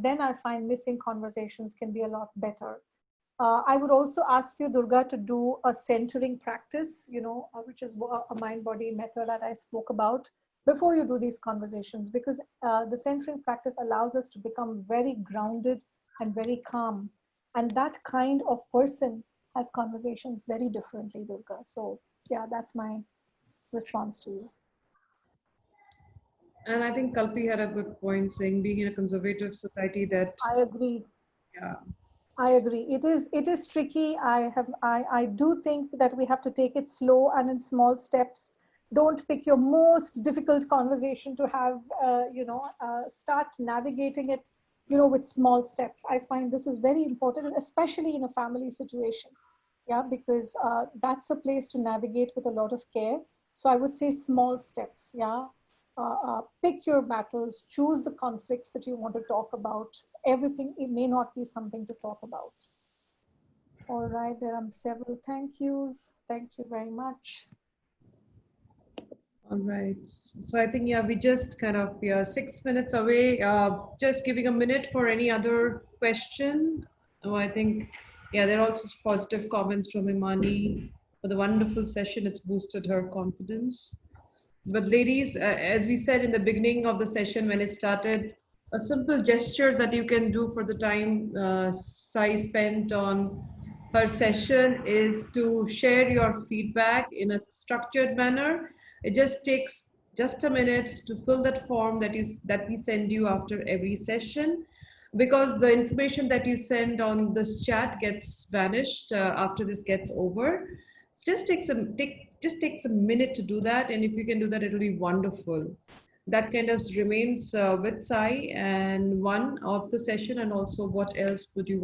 then I find missing conversations can be a lot better. I would also ask you, Durga, to do a centering practice, which is a mind-body method that I spoke about before you do these conversations, because the centering practice allows us to become very grounded and very calm, and that kind of person has conversations very differently, Durga. So yeah, that's my response to you. And I think Kalpi had a good point saying being in a conservative society that, I agree. yeah, I agree. It is tricky. I do think that we have to take it slow and in small steps. Don't pick your most difficult conversation to have. Start navigating it. With small steps. I find this is very important, especially in a family situation. Yeah, because that's a place to navigate with a lot of care. So I would say small steps. Yeah, pick your battles, choose the conflicts that you want to talk about. Everything, it may not be something to talk about. All right, there are several thank yous. Thank you very much. All right. So I think, yeah, we are 6 minutes away. Just giving a minute for any other question. Oh, I think, yeah, there are also positive comments from Imani for the wonderful session. It's boosted her confidence. But ladies, as we said in the beginning of the session when it started, a simple gesture that you can do for the time Sai spent on her session is to share your feedback in a structured manner. It just takes just a minute to fill that form that we send you after every session, because the information that you send on this chat gets vanished after this gets over. Just takes a minute to do that, and if you can do that, it'll be wonderful. That kind of remains with Sai and one of the session, and also what else would you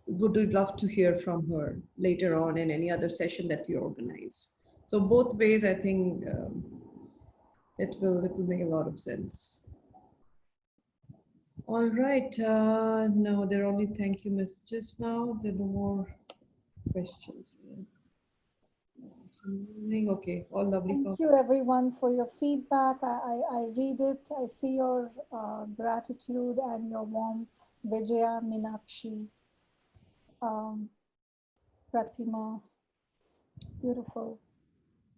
love to hear from her later on in any other session that we organize. So both ways, I think it will make a lot of sense. All right. No, there are only thank you messages now. There are no more questions. Okay, all lovely Thank comments. you, everyone, for your feedback. I read it. I see your gratitude and your warmth. Vijaya, Meenakshi, um, Pratima, beautiful.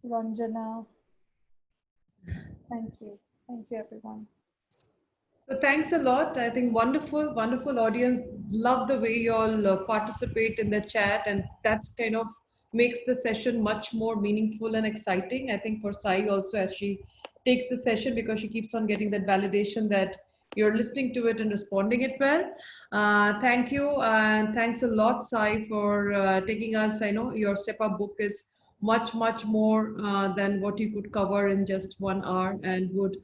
Ranjana, thank you. Thank you, everyone. So thanks a lot. I think wonderful, wonderful audience. Love the way you all participate in the chat, and that's kind of makes the session much more meaningful and exciting. I think for Sai also, as she takes the session, because she keeps on getting that validation that you're listening to it and responding it well. Thank you, and thanks a lot, Sai, for taking us. I know your step up book is much more than what you could cover in just 1 hour, and would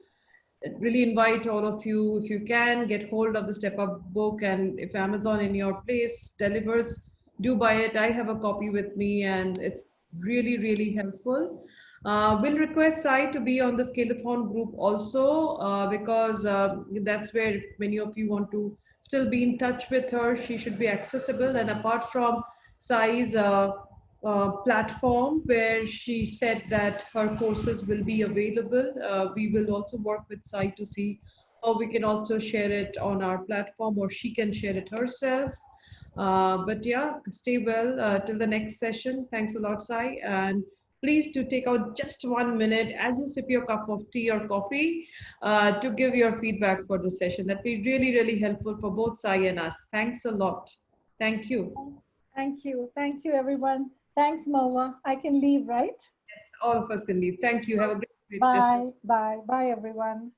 really invite all of you, if you can, get hold of the Step Up book, and if Amazon in your place delivers, do buy it. I have a copy with me, and it's really helpful. We'll request Sai to be on the Scale-a-thon group also, because that's where many of you want to still be in touch with her. She should be accessible, and apart from Sai's platform where she said that her courses will be available. We will also work with Sai to see how we can also share it on our platform, or she can share it herself. But yeah, stay well till the next session. Thanks a lot, Sai. And please do take out just 1 minute as you sip your cup of tea or coffee to give your feedback for the session. That'd be really helpful for both Sai and us. Thanks a lot. Thank you. Thank you. Thank you, everyone. Thanks, Moa. I can leave, right? All of us can leave. Thank you. Have a great session. Bye. Bye. Bye, everyone.